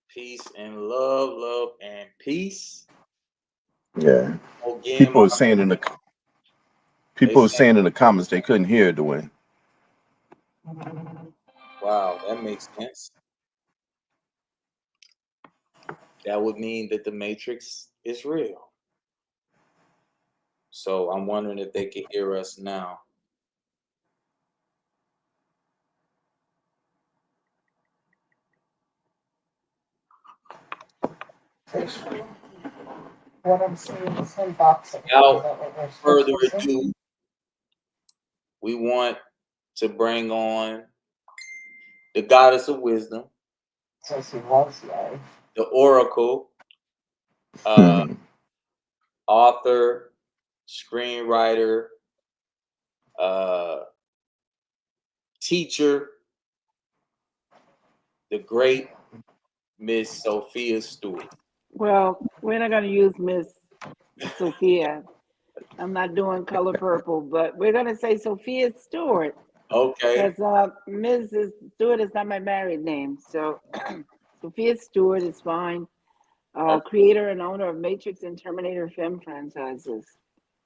Peace and love, love and peace. Yeah. Again, People are saying in the they people are saying, saying in the comments they couldn't hear it, Dwayne. wow, that makes sense. That would mean that the Matrix is real. So I'm wondering if they can hear us now. What I'm seeing is him boxing. Without further ado, we want to bring on the goddess of wisdom, the oracle, author, screenwriter, uh, teacher, the great Miss Sophia Stewart. Well, we're not going to use Miss Sophia. I'm not doing color purple, but we're going to say Sophia Stewart Okay. because Mrs. Stewart is not my married name. So Sophia Stewart is fine. Okay. Creator and owner of Matrix and Terminator film franchises.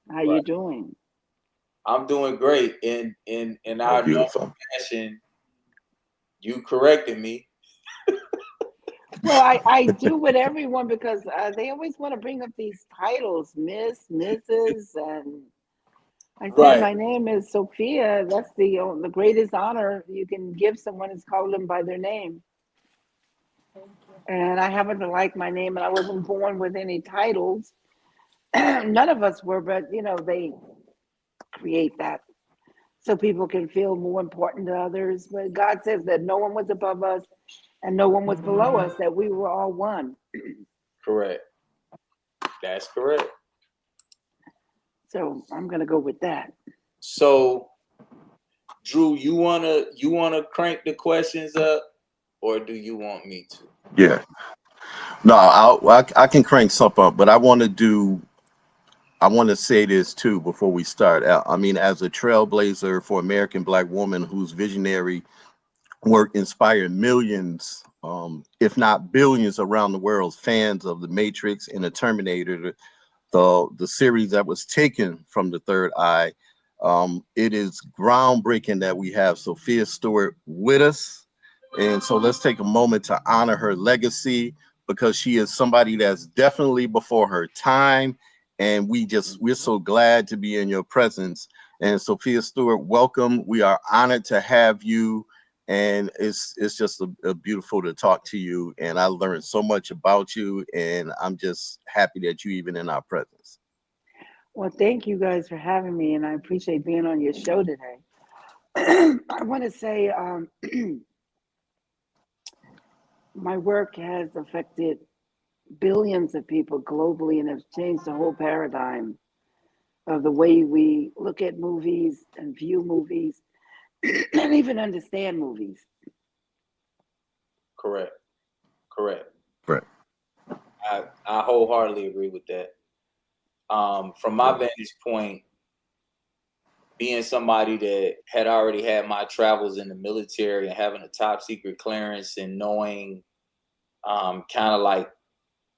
How you Right. doing? I'm doing great. In Oh, our normal beautiful. fashion, you corrected me. Well, I do with everyone because they always want to bring up these titles, Miss, Mrs., and I said Right. my name is Sophia. That's the greatest honor you can give someone is call them by their name. And I happen to like my name, and I wasn't born with any titles. None of us were, but they create that so people can feel more important to others. But God says that no one was above us and no one was below us, that we were all one. Correct. That's correct. So I'm gonna go with that. So, Drew, you wanna crank the questions up, or do you want me to? Yeah. No, I can crank something up, but I want to say this too before we start. I mean, as a trailblazer for American Black woman whose visionary work inspired millions, if not billions, around the world, fans of the Matrix and the Terminator, the series that was taken from the Third Eye. It is groundbreaking that we have Sophia Stewart with us, and so let's take a moment to honor her legacy because she is somebody that's definitely before her time, and we're so glad to be in your presence. And Sophia Stewart, welcome. We are honored to have you, and it's just a beautiful to talk to you, and I learned so much about you, and I'm just happy that you even in our presence. Well, thank you guys for having me, and I appreciate being on your show today. I want to say my work has affected billions of people globally and has changed the whole paradigm of the way we look at movies and view movies and even understand movies. Correct. Correct. Right. I wholeheartedly agree with that. From my vantage point, being somebody that had already had my travels in the military and having a top secret clearance and knowing kind of like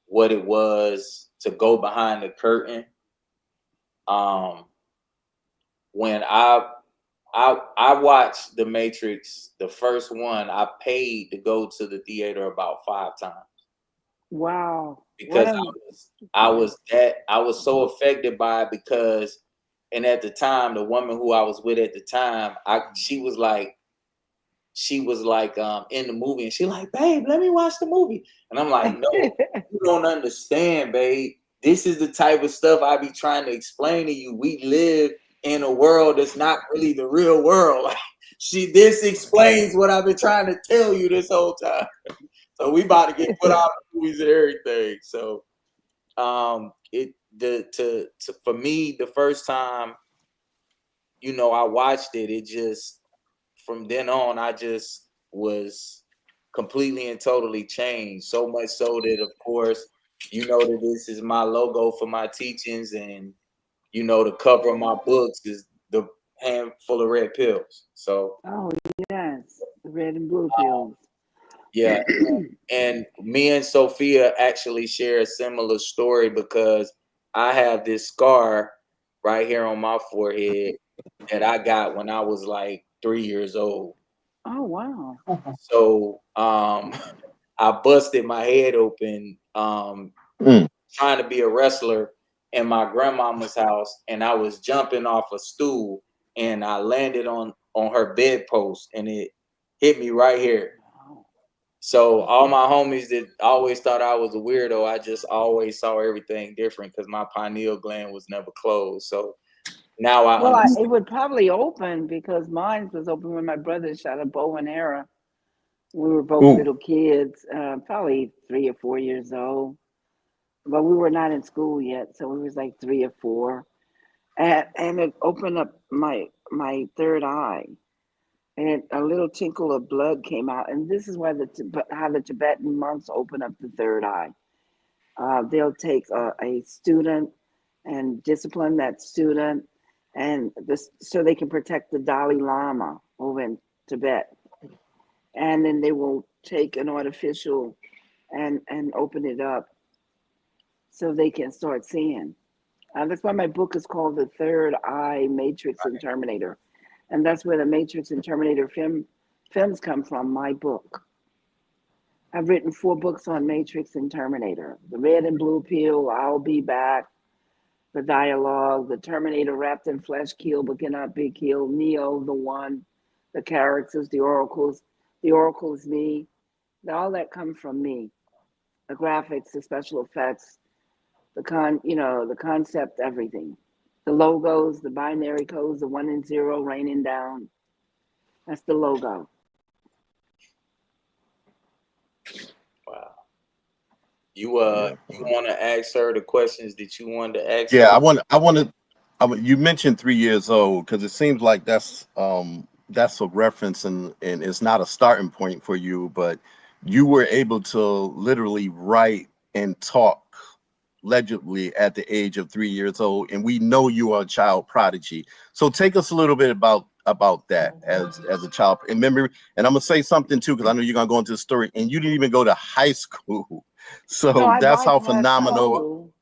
what it was to go behind the curtain. Um, when I watched The Matrix, the first one, I paid to go to the theater about 5 times Wow. because I was so affected by it because, and at the time, the woman who I was with at the time, she was like in the movie, and she like, babe, let me watch the movie, and I'm like, no, you don't understand, babe. This is the type of stuff I be trying to explain to you. We live in a world that's not really the real world. This explains what I've been trying to tell you this whole time. So we about to get put out of movies and everything. So it the to for me the first time, I watched it, it just from then on I just was completely and totally changed. So much so that of course, that this is my logo for my teachings, and the cover of my books is the handful of red pills. So Oh, yes. red and blue pills. Yeah. And me and Sophia actually share a similar story because I have this scar right here on my forehead that I got when I was like 3 years old. Oh, wow. So I busted my head open trying to be a wrestler in my grandmama's house, and I was jumping off a stool and I landed on her bedpost and it hit me right here. So all my homies that always thought I was a weirdo, I just always saw everything different because my pineal gland was never closed. So now I Well, understand. it would probably open because mine was open when my brother shot a bow and arrow. We were both Ooh. little kids, probably 3 or 4 years old, but we were not in school yet, so we was like 3 or 4, and it opened up my third eye, and a little tinkle of blood came out, and this is why how the Tibetan monks open up the third eye. They'll take a student and discipline that student, and so they can protect the Dalai Lama over in Tibet, and then they will take an artificial and open it up so they can start seeing. That's why my book is called The Third Eye, Matrix and Terminator, and that's where the Matrix and Terminator films come from. My book. I've written 4 books on Matrix and Terminator: The Red and Blue Pill, I'll Be Back, The Dialogue, The Terminator Wrapped in Flesh, Killed but Cannot Be Killed, Neo, The One, the characters, the oracles. The oracle is me. All that comes from me. The graphics, the special effects, the concept, everything. The logos, the binary codes, the 1 and 0 raining down. That's the logo. Wow. You want to ask her the questions that you wanted to ask Yeah, her? you mentioned 3 years old because it seems like that's a reference and it's not a starting point for you, but you were able to literally write and talk legibly at the age of 3 years old, and we know you are a child prodigy. So take us a little bit about that as a child. And remember, and I'm gonna say something too because I know you're gonna go into the story, and you didn't even go to high school. No, So I that's how bypassed high phenomenal. school.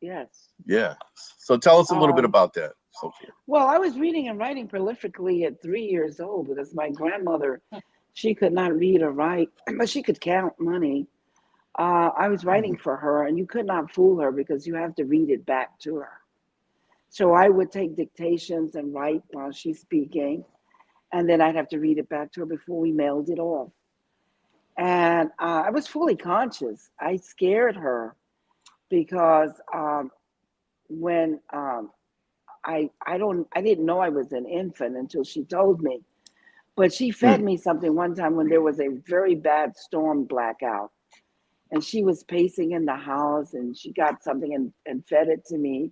Yes. Yeah. So tell us a little bit about that, Sophia. Well, I was reading and writing prolifically at 3 years old because my grandmother, she could not read or write, but she could count money. I was writing for her, and you could not fool her because you have to read it back to her. So I would take dictations and write while she's speaking, and then I'd have to read it back to her before we mailed it off. And I was fully conscious. I scared her because when I didn't know I was an infant until she told me. But she fed me something one time when there was a very bad storm blackout, and she was pacing in the house, and she got something and fed it to me,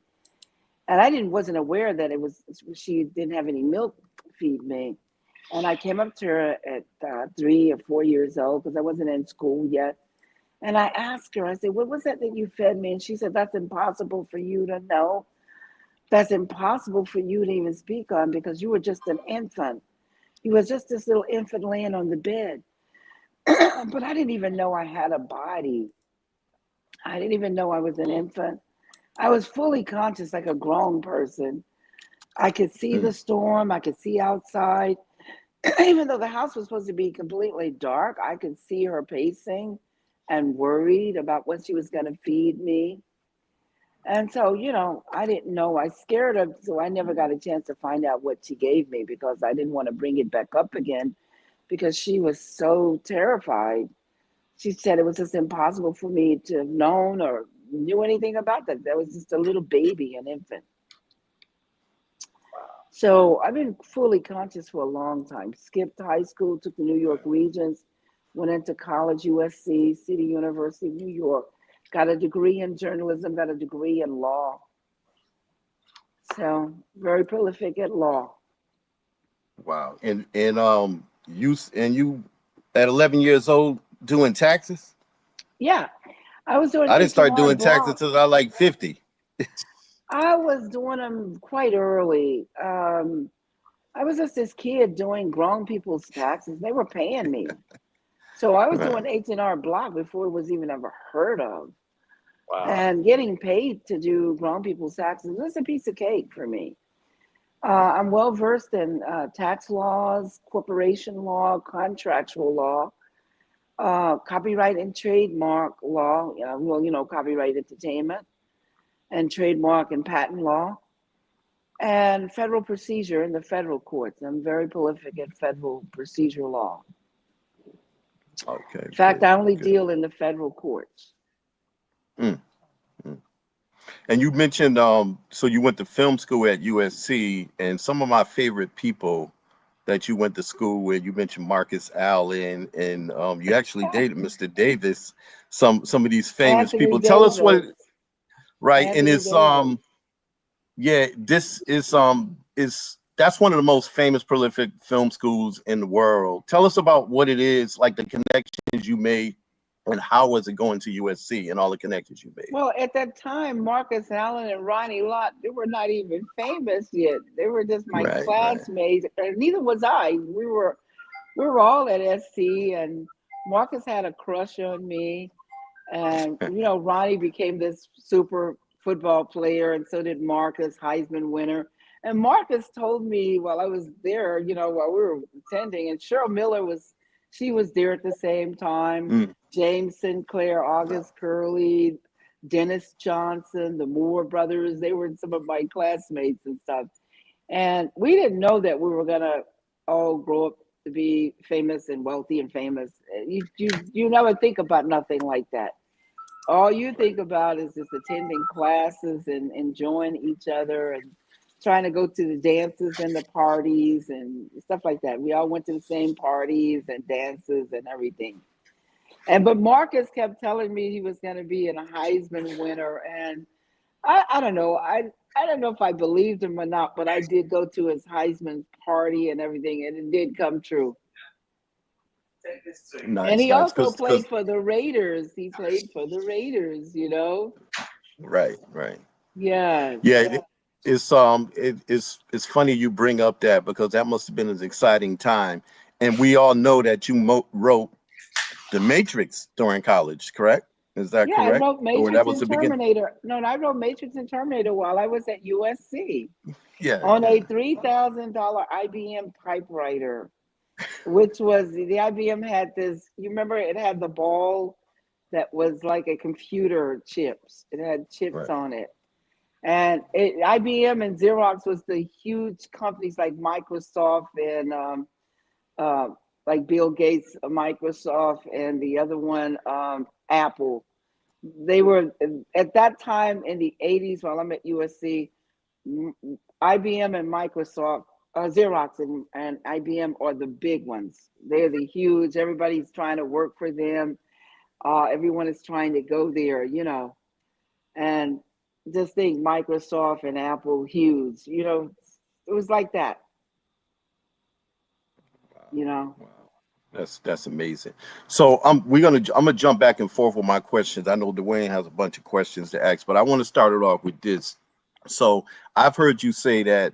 and I wasn't aware that she didn't have any milk to feed me. And I came up to her at 3 or 4 years old because I wasn't in school yet. And I asked her, I said, what was that you fed me? And she said, that's impossible for you to know. That's impossible for you to even speak on because you were just an infant. You were just this little infant laying on the bed. But I didn't even know I had a body. I didn't even know I was an infant. I was fully conscious like a grown person. I could see the storm. I could see outside. Even though the house was supposed to be completely dark, I could see her pacing and worried about what she was going to feed me. And so, I didn't know. I scared her, so I never got a chance to find out what she gave me because I didn't want to bring it back up again because she was so terrified. She said it was just impossible for me to have known or knew anything about that. That was just a little baby, an infant. So I've been fully conscious for a long time. Skipped high school, took the New York Regents, went into college, USC, City University of New York, got a degree in journalism, got a degree in law. So very prolific at law. Wow. And you at 11 years old doing taxes? Yeah, I was doing I didn't start H&R doing taxes Block. until I was like 50. I was doing them quite early. I was just this kid doing grown people's taxes. They were paying me. So I was Right. doing H&R Block before it was even ever heard of. Wow. And getting paid to do grown people's taxes was a piece of cake for me. I'm well versed in tax laws, corporation law, contractual law, copyright and trademark law. Well, copyright entertainment and trademark and patent law, and federal procedure in the federal courts. I'm very prolific at federal procedure law. Okay, In fact, good, I only good. deal in the federal courts. Mm, mm. And you mentioned so you went to film school at USC, and some of my favorite people that you went to school with, you mentioned Marcus Allen, and you actually dated Mr. Davis. Some of these famous Anthony people. Tell us what, Davis. right? And Anthony it's Davis. yeah, this is that's one of the most famous prolific film schools in the world. Tell us about what it is, like the connections you made, and how was it going to USC and all the connections you made. Well, at that time, Marcus Allen and Ronnie Lott, they were not even famous yet. They were just my Right, right. classmates, and neither was I. We were all at SC, and Marcus had a crush on me. And Ronnie became this super football player, and so did Marcus, Heisman winner. And Marcus told me while I was there, while we were attending, and Cheryl Miller she was there at the same time. Mm, James Sinclair, August Curley, Dennis Johnson, the Moore brothers, they were some of my classmates and stuff. And we didn't know that we were gonna all grow up to be famous and wealthy and famous. You never think about nothing like that. All you think about is just attending classes and enjoying each other and trying to go to the dances and the parties and stuff like that. We all went to the same parties and dances and everything. But Marcus kept telling me he was going to be a Heisman winner, and I don't know. I don't know if I believed him or not, but I did go to his Heisman party and everything, and it did come true. And nice, he nice. also Because played for the Raiders. He played for the Raiders. right, right. Yes. Yeah, it's funny you bring up that, because that must have been an exciting time, and we all know that you wrote The Matrix during college, correct? Is that Yeah, I correct? wrote Or that Matrix was and the beginning? Terminator. No, I wrote Matrix and Terminator while I was at USC Yeah, on a yeah. $3,000 IBM typewriter, which was the IBM had this. You remember it had the ball that was like a computer chips. It had chips Right. on it. And IBM and Xerox was the huge companies like Microsoft and uh, like Bill Gates, Microsoft, and the other one, Apple. They were at that time in the 80s while I'm at USC, IBM and Microsoft, Xerox and IBM are the big ones. They're the huge, everybody's trying to work for them. Everyone is trying to go there. And just think Microsoft and Apple, huge. It was like that, Wow. you know. Wow. That's amazing. So I'm gonna jump back and forth with my questions. I know Dwayne has a bunch of questions to ask, but I want to start it off with this. So I've heard you say that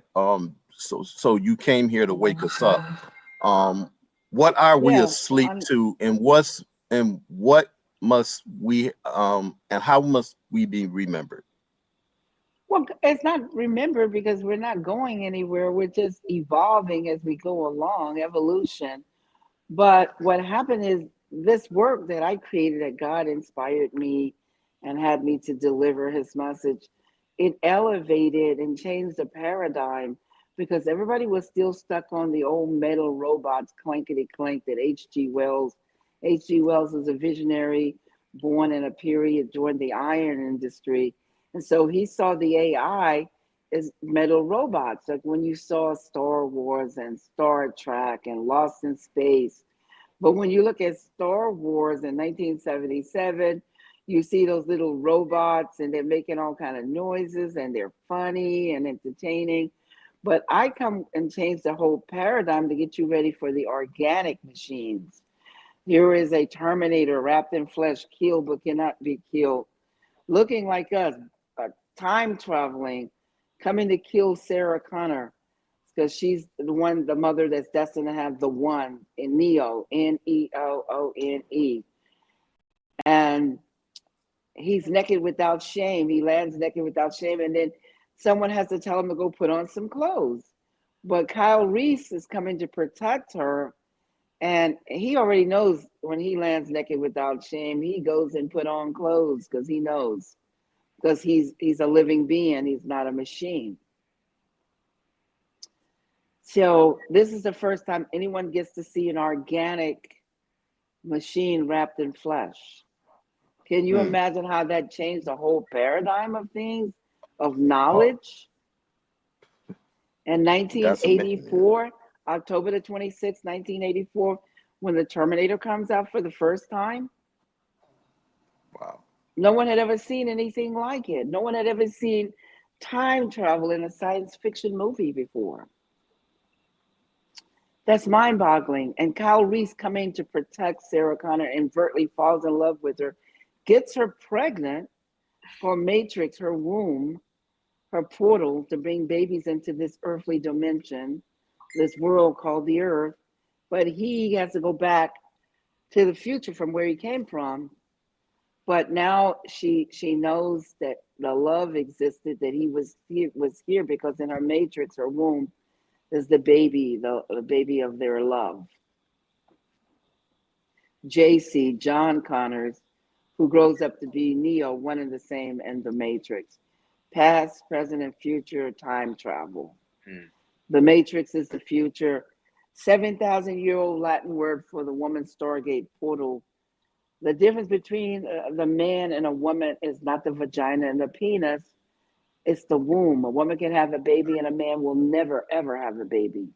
so you came here to wake us up. Um what are we Yeah, asleep to, and what must we and how must we be remembered? well, it's not remembered because we're not going anywhere. We're just evolving as we go along, evolution. But what happened is this work that I created, that God inspired me and had me to deliver his message, it elevated and changed the paradigm because everybody was still stuck on the old metal robots, clankety clank, that H.G. Wells was a visionary born in a period during the iron industry. And so he saw the AI as metal robots, like when you saw Star Wars and Star Trek and Lost in Space. But when you look at Star Wars in 1977, you see those little robots and they're making all kind of noises and they're funny and entertaining. But I come and change the whole paradigm to get you ready for the organic machines. Here is a Terminator wrapped in flesh, killed but cannot be killed, looking like us, time traveling, coming to kill Sarah Connor. because she's the mother that's destined to have the one in Neo, Neoone. And he's naked without shame. He lands naked without shame. And then someone has to tell him to go put on some clothes. But Kyle Reese is coming to protect her. And he already knows when he lands naked without shame, he goes and put on clothes because he knows. Because he's a living being. He's not a machine. So this is the first time anyone gets to see an organic machine wrapped in flesh. Can you imagine how that changed the whole paradigm of things, of knowledge? In 1984, October the 26th, 1984, when the Terminator comes out for the first time. Wow. No one had ever seen anything like it. No one had ever seen time travel in a science fiction movie before. That's mind-boggling. And Kyle Reese coming to protect Sarah Connor, inadvertently falls in love with her, gets her pregnant for Matrix, her womb, her portal to bring babies into this earthly dimension, this world called the Earth. But he has to go back to the future from where he came from. But now she knows that the love existed, that he was here because in her Matrix, her womb, is the baby, the baby of their love. JC, John Connors, who grows up to be Neo, one and the same in the Matrix. Past, present, and future time travel. The Matrix is the future. 7,000-year-old Latin word for the woman's Stargate portal. The difference between the man and a woman is not the vagina and the penis. It's the womb. A woman can have a baby and a man will never, ever have a baby.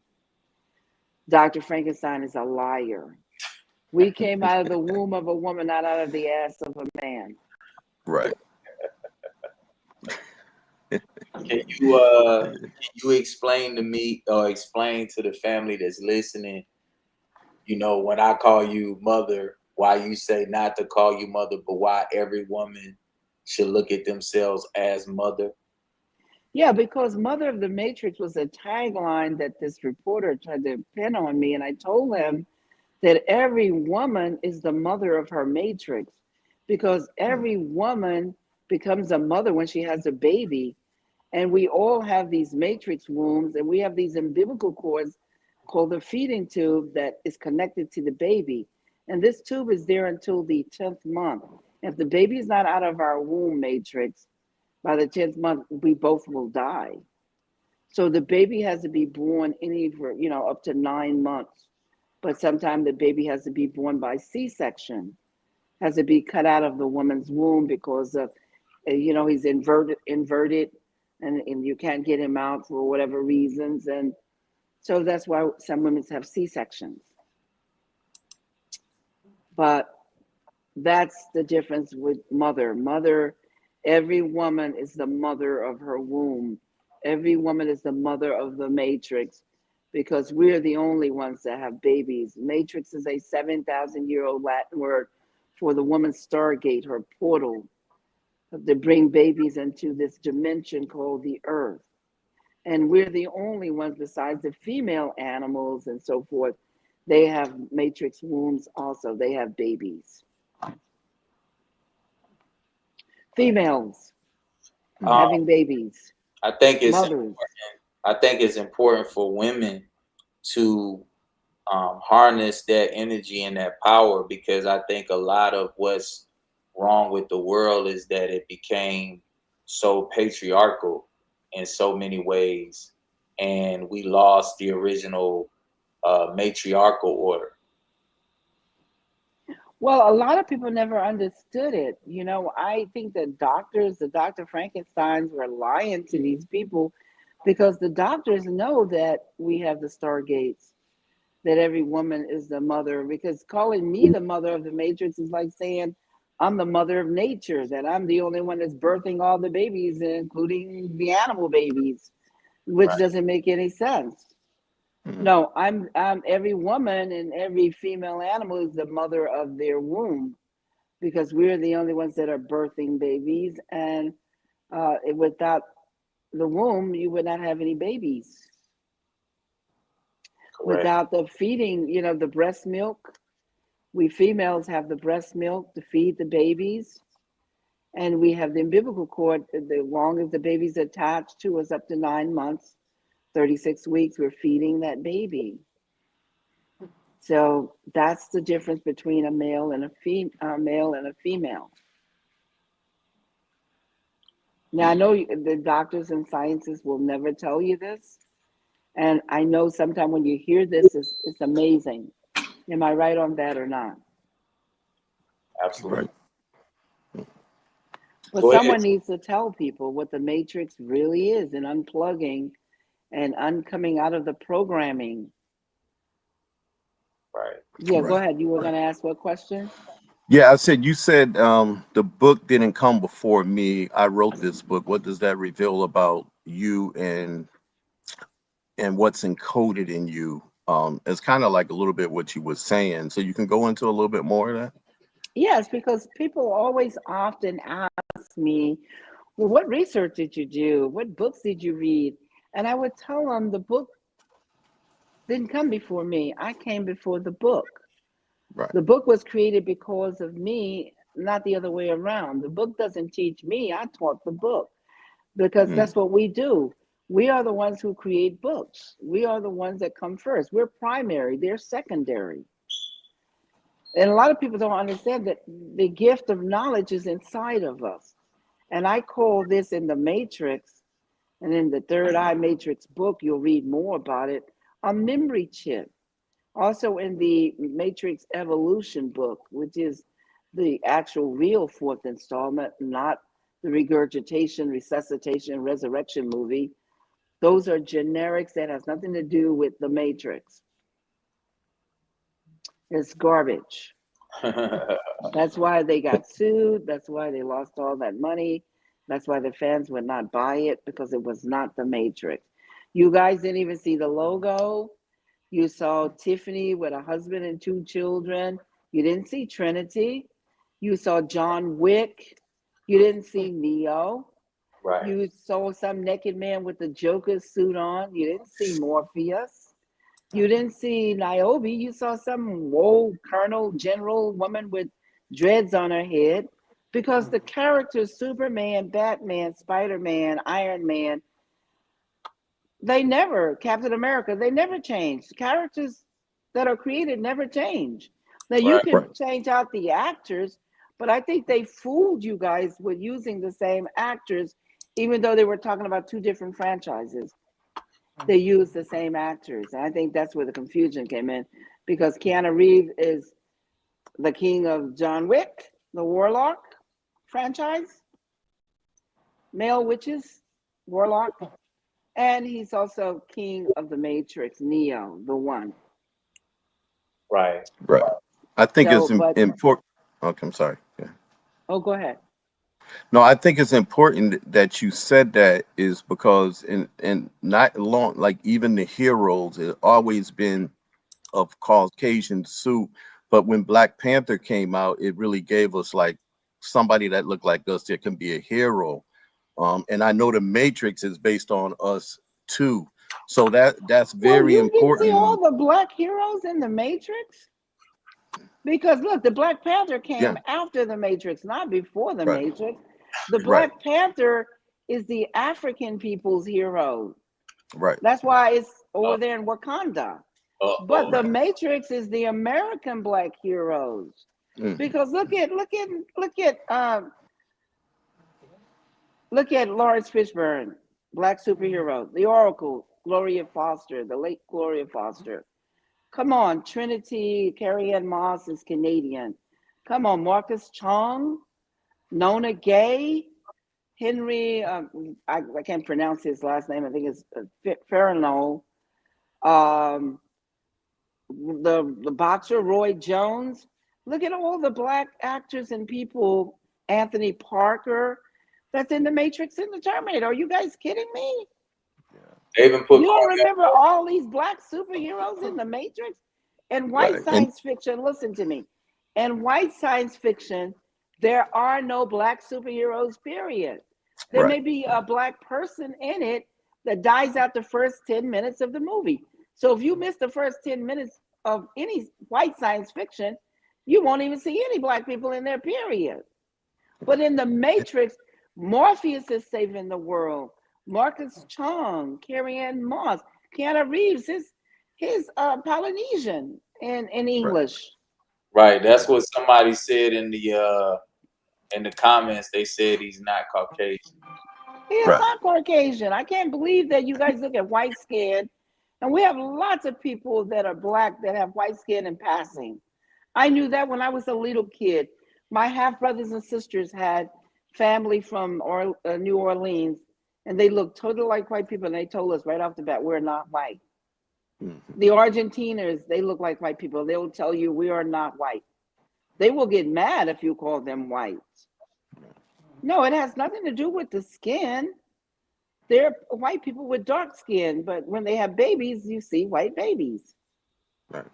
Dr. Frankenstein is a liar. We came out of the womb of a woman, not out of the ass of a man. Right. Can you explain to me or explain to the family that's listening, when I call you mother, why you say not to call you mother, but why every woman should look at themselves as mother? Yeah, because Mother of the Matrix was a tagline that this reporter tried to pin on me. And I told him that every woman is the mother of her matrix, because every woman becomes a mother when she has a baby. And we all have these matrix wombs, and we have these umbilical cords called the feeding tube that is connected to the baby. And this tube is there until the 10th month. If the baby is not out of our womb matrix, by the 10th month, we both will die. So the baby has to be born up to 9 months. But sometimes the baby has to be born by C-section, has to be cut out of the woman's womb because of, he's inverted, and you can't get him out for whatever reasons. And so that's why some women have C-sections. But that's the difference with mother. Every woman is the mother of her womb. Every woman is the mother of the matrix, because we're the only ones that have babies. Matrix is a 7,000-year-old Latin word for the woman's Stargate, her portal, to bring babies into this dimension called the Earth. And we're the only ones, besides the female animals and so forth, they have matrix wombs also. They have babies. Females having babies. I think it's mothers. Important. I think it's important for women to harness that energy and that power, because I think a lot of what's wrong with the world is that it became so patriarchal in so many ways, and we lost the original matriarchal order. Well, a lot of people never understood it. I think the Dr. Frankensteins were lying to these people, because the doctors know that we have the stargates, that every woman is the mother, because calling me the mother of the matrix is like saying I'm the mother of nature, that I'm the only one that's birthing all the babies, including the animal babies, which doesn't make any sense. No, I'm every woman and every female animal is the mother of their womb, because we're the only ones that are birthing babies, and without the womb, you would not have any babies. Correct. Without the feeding, the breast milk, we females have the breast milk to feed the babies. And we have the umbilical cord, the longest the baby's attached to us up to 9 months, 36 weeks, we're feeding that baby. So that's the difference between a male and a female. Now, I know the doctors and scientists will never tell you this. And I know sometimes when you hear this, it's amazing. Am I right on that or not? Absolutely. Right. But Go ahead. someone needs to tell people what the matrix really is and unplugging and coming out of the programming. Right. Yeah, go Right. ahead. You were going to ask what question? Yeah, you said the book didn't come before me. I wrote this book. What does that reveal about you and what's encoded in you? It's kind of like a little bit what you were saying. So you can go into a little bit more of that? Yes, because people always often ask me, well, what research did you do? What books did you read? And I would tell them the book didn't come before me. I came before the book. Right. The book was created because of me, not the other way around. The book doesn't teach me, I taught the book, because that's what we do. We are the ones who create books. We are the ones that come first. We're primary, they're secondary. And a lot of people don't understand that the gift of knowledge is inside of us. And I call this in the Matrix, and in the Third Eye Matrix book, you'll read more about it, a memory chip. Also in the Matrix Evolution book, which is the actual real fourth installment, not the regurgitation, resuscitation, resurrection movie. Those are generics that has nothing to do with the Matrix. It's garbage. That's why they got sued. That's why they lost all that money. That's why the fans would not buy it, because it was not the Matrix. You guys didn't even see the logo. You saw Tiffany with a husband and 2 children. You didn't see Trinity. You saw John Wick. You didn't see Neo. Right. You saw some naked man with the Joker suit on. You didn't see Morpheus. You didn't see Niobe. You saw some old colonel, general woman with dreads on her head, because the characters Superman, Batman, Spider-Man, Iron Man, Captain America, they never change. The characters that are created never change. Now, you Right. can change out the actors, but I think they fooled you guys with using the same actors, even though they were talking about 2 different franchises. They used the same actors. And I think that's where the confusion came in, because Keanu Reeves is the king of John Wick, the Warlock franchise, male witches, Warlock. And he's also king of the Matrix, Neo, the one. Right. Right. I think So, it's but important. Okay, I'm sorry. Yeah. oh, go ahead. No, I think it's important that you said that, is because in not long, like even the heroes, it always been of Caucasian suit. But when Black Panther came out, it really gave us like somebody that looked like us that can be a hero. And I know the Matrix is based on us too. So that's Well, very you didn't see all important. the black heroes in the Matrix? Because look, the Black Panther Yeah. came after the Matrix, not before the Right. Matrix. The Right. Black Panther is the African people's hero. Right. That's why it's over there in Wakanda. But the Right. Matrix is the American black heroes. Because look at Lawrence Fishburne, black superhero, the Oracle, Gloria Foster, the late Gloria Foster. Come on, Trinity, Carrie Ann Moss is Canadian. Come on, Marcus Chong, Nona Gay, Henry, I can't pronounce his last name. I think it's Farrell. The boxer Roy Jones. Look at all the black actors and people. Anthony Parker, that's in the Matrix and the Terminator. Are you guys kidding me? They even put You don't remember all these black superheroes in the Matrix? And white Right. science fiction, listen to me. In white science fiction, there are no black superheroes, period. There may be a black person in it that dies out the first 10 minutes of the movie. So if you miss the first 10 minutes of any white science fiction, you won't even see any black people in there, period. But in the Matrix, Morpheus is saving the world. Marcus Chong, Carrie Ann Moss, Keanu Reeves, his Polynesian in Right. English. Right. That's what somebody said in the comments. They said he's not Caucasian. He is Right. not Caucasian. I can't believe that you guys look at white skin, and we have lots of people that are black that have white skin in passing. I knew that when I was a little kid. My half brothers and sisters had family from New Orleans, and they looked totally like white people. And they told us right off the bat, we're not white. Mm-hmm. The Argentinians, they look like white people. They will tell you we are not white. They will get mad if you call them white. No, it has nothing to do with the skin. They're white people with dark skin, but when they have babies, you see white babies. Right.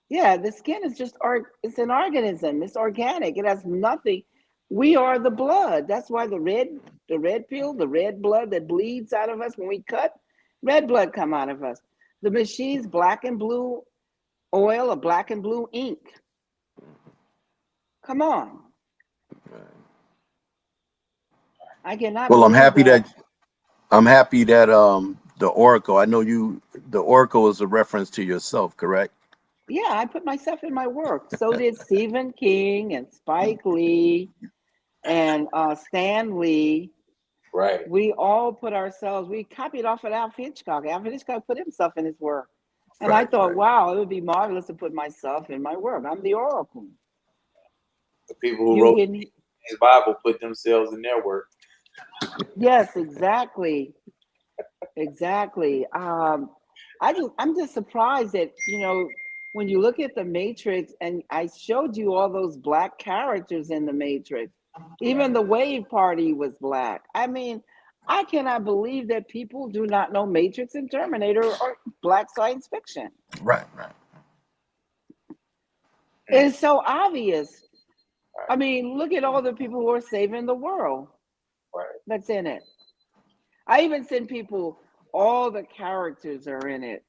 Yeah, the skin is just it's an organism. It's organic. It has nothing. We are the blood. That's why the red pill, the red blood that bleeds out of us when we cut, red blood come out of us. The machines, black and blue oil or black and blue ink. Come on. Right. I cannot Well, I'm believe happy that. that the Oracle. I know the Oracle is a reference to yourself, correct? Yeah, I put myself in my work. So did Stephen King and Spike Lee and Stan Lee. Right. We all put ourselves, we copied off of Alfred Hitchcock. Alfred Hitchcock put himself in his work. And I Right. thought, Right. wow, it would be marvelous to put myself in my work. I'm the Oracle. The people who You wrote can, his Bible put themselves in their work. yes, exactly. Exactly. I'm just surprised that, when you look at the Matrix, and I showed you all those black characters in the Matrix, even the Wave Party was black. I mean, I cannot believe that people do not know Matrix and Terminator or black science fiction. Right. Right. It's so obvious. I mean, look at all the people who are saving the world Right. that's in it. I even send people, all the characters are in it,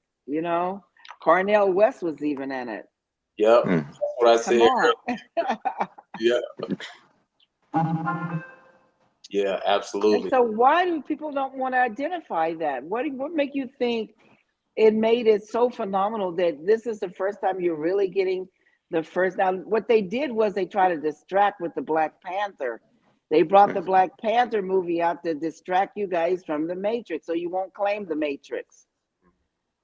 Cornell West was even in it. Yep. Mm. That's what I Come said. on. Yeah. Yeah, And absolutely. so why do people don't want to identify that? What make you think it made it so phenomenal that this is the first time you're really getting the first? Now, what they did was they tried to distract with the Black Panther. They brought the Black Panther movie out to distract you guys from the Matrix, so you won't claim the Matrix.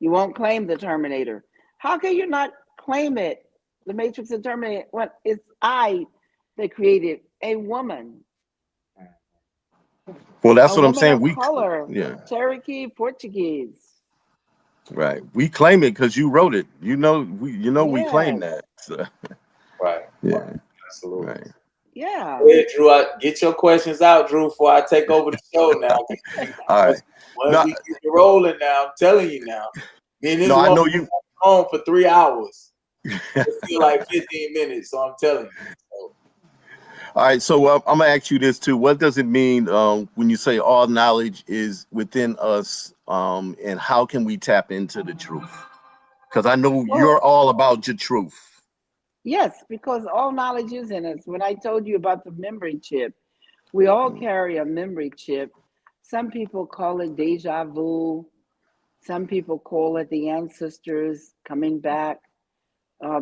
You won't claim the Terminator. How can you not claim it, the Matrix and Terminator, when it's I that created a woman? Well, that's A what I'm woman saying. of color, Yeah. Cherokee, Portuguese. Right. We claim it because you wrote it. We claim Yes, that. So, Right. yeah. Absolutely. Right. yeah. Yeah, Drew, get your questions out, Drew, before I take over the show now. All right. Once No, we get it rolling now, I'm telling you now. Me and this no, I woman know you. on for 3 hours. It feel like 15 minutes, so I'm telling you. So, All right. So I'm gonna ask you this too. What does it mean when you say all knowledge is within us? And how can we tap into the truth? Because I know Well, you're all about your truth. yes, because all knowledge is in us. When I told you about the memory chip, we all carry a memory chip. Some people call it deja vu. Some people call it the ancestors coming back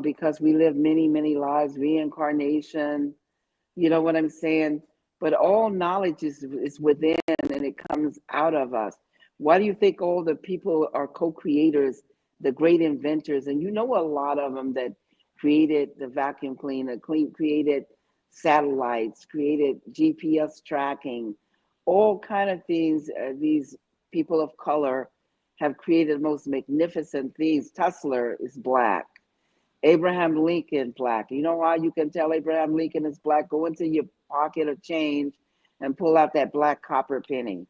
because we live many, many lives, reincarnation. You know what I'm saying? But all knowledge is within and it comes out of us. Why do you think all the people are co-creators, the great inventors? And you know a lot of them that created the vacuum cleaner, created satellites, created GPS tracking, all kind of things. These people of color have created the most magnificent things. Tesla is black. Abraham Lincoln black. You know how you can tell Abraham Lincoln is black? Go into your pocket of change and pull out that black copper penny.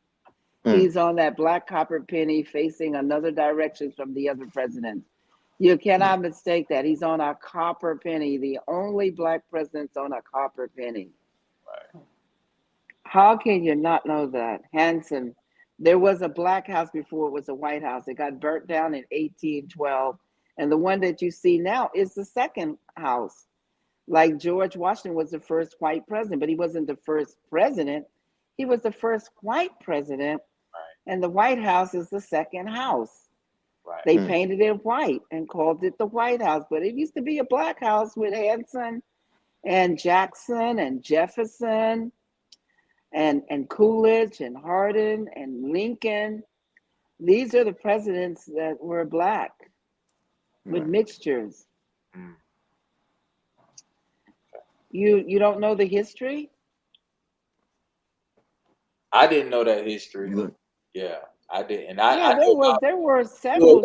Mm. He's on that black copper penny facing another direction from the other presidents. You cannot mistake that. He's on a copper penny. The only black president's on a copper penny. right. How can you not know that? Handsome, There was a black house before it was a White House. It got burnt down in 1812. And the one that you see now is the second house. Like George Washington was the first white president, but he wasn't the first president. He was the first white president. Right. And the White House is the second house. Right. They painted it white and called it the White House. But it used to be a black house with Hanson and Jackson and Jefferson and Coolidge and Hardin and Lincoln. These are the presidents that were black with mixtures. Mm. You don't know the history? I didn't know that history. Yeah, I didn't. I there were several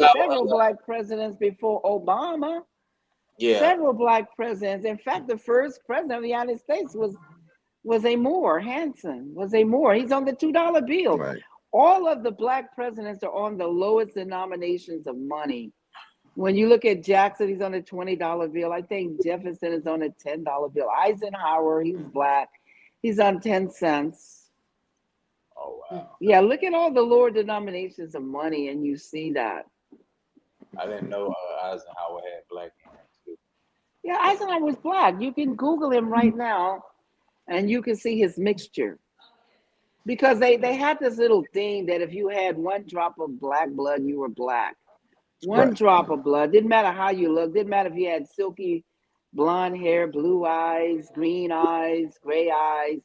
black presidents before Obama. Yeah. Several black presidents. In fact, the first president of the United States was a Moore. Hanson was a Moore. He's on the $2 bill. Right. All of the black presidents are on the lowest denominations of money. When you look at Jackson, he's on a $20 bill. I think Jefferson is on a $10 bill. Eisenhower, he's black. He's on 10 cents. Oh, wow. Yeah, look at all the lower denominations of money, and you see that. I didn't know Eisenhower had black parents too. Yeah, Eisenhower was black. You can Google him right now, and you can see his mixture. Because they had this little thing that if you had one drop of black blood, you were black. One drop of blood. Didn't matter how you looked. Didn't matter if you had silky blonde hair, blue eyes, green eyes, gray eyes,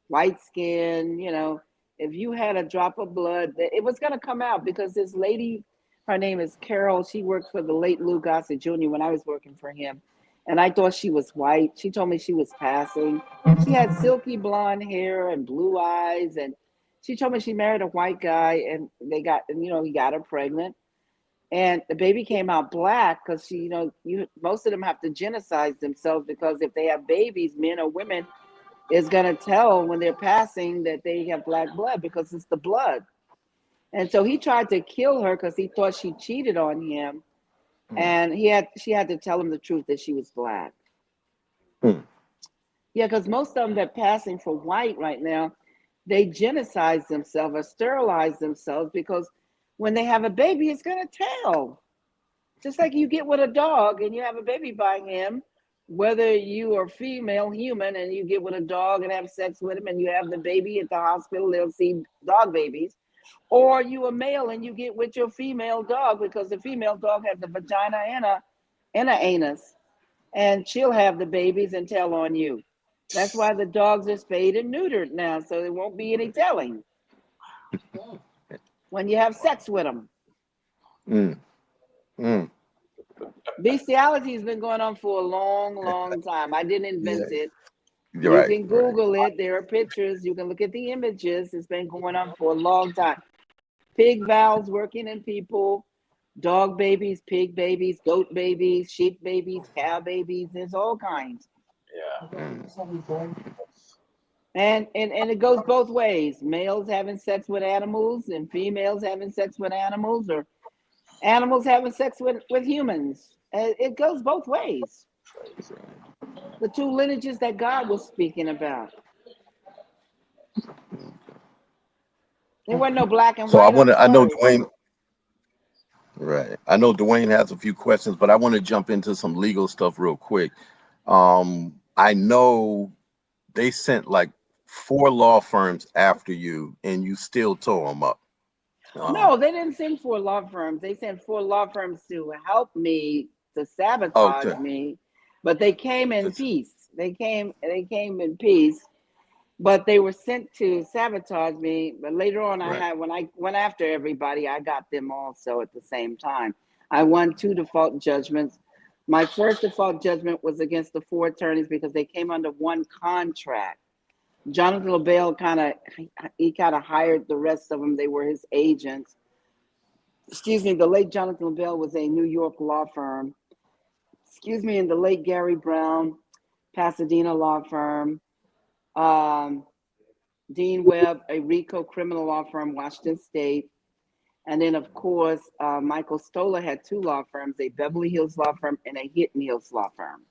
white skin. You know, if you had a drop of blood, it was going to come out because this lady, her name is Carol. She worked for the late Lou Gossett Jr. when I was working for him. And I thought she was white. She told me she was passing. She had silky blonde hair and blue eyes. And she told me she married a white guy and he got her pregnant. And the baby came out black because most of them have to genocize themselves because if they have babies, men or women, is going to tell when they're passing that they have black blood because it's the blood. And so he tried to kill her because he thought she cheated on him. And she had to tell him the truth that she was black. Yeah, because most of them that are passing for white right now, they genocide themselves or sterilize themselves because when they have a baby, it's going to tell. Just like you get with a dog and you have a baby by him, whether you are female, human, and you get with a dog and have sex with him and you have the baby at the hospital, they'll see dog babies. Or you a male and you get with your female dog because the female dog has a vagina and an anus. And she'll have the babies and tell on you. That's why the dogs are spayed and neutered now, so there won't be any telling when you have sex with them. Bestiality has been going on for a long, long time. I didn't invent it. You can Google it. There are pictures. You can look at the images. It's been going on for a long time. Pig valves working in people, dog babies, pig babies, goat babies, sheep babies, cow babies. There's all kinds. Yeah. And it goes both ways. Males having sex with animals and females having sex with animals, or animals having sex with humans. It goes both ways. The two lineages that God was speaking about. There wasn't no black and white. I know Dwayne. Right. I know Dwayne has a few questions, but I want to jump into some legal stuff real quick. I know they sent like 4 law firms after you and you still tore them up. No, they didn't send 4 law firms. They sent 4 law firms to help me, to sabotage me, but they came in peace. They came in peace, but they were sent to sabotage me. But later on, when I went after everybody, I got them also at the same time. I won 2 default judgments. My first default judgment was against the 4 attorneys because they came under one contract. Jonathan LaBelle kind of hired the rest of them. They were his agents. Excuse me, the late Jonathan LaBelle was a New York law firm. Excuse me, and the late Gary Brown, Pasadena law firm. Dean Webb, a RICO criminal law firm, Washington State. And then, of course, Michael Stoller had 2 law firms, a Beverly Hills law firm and a Hidden Hills law firm.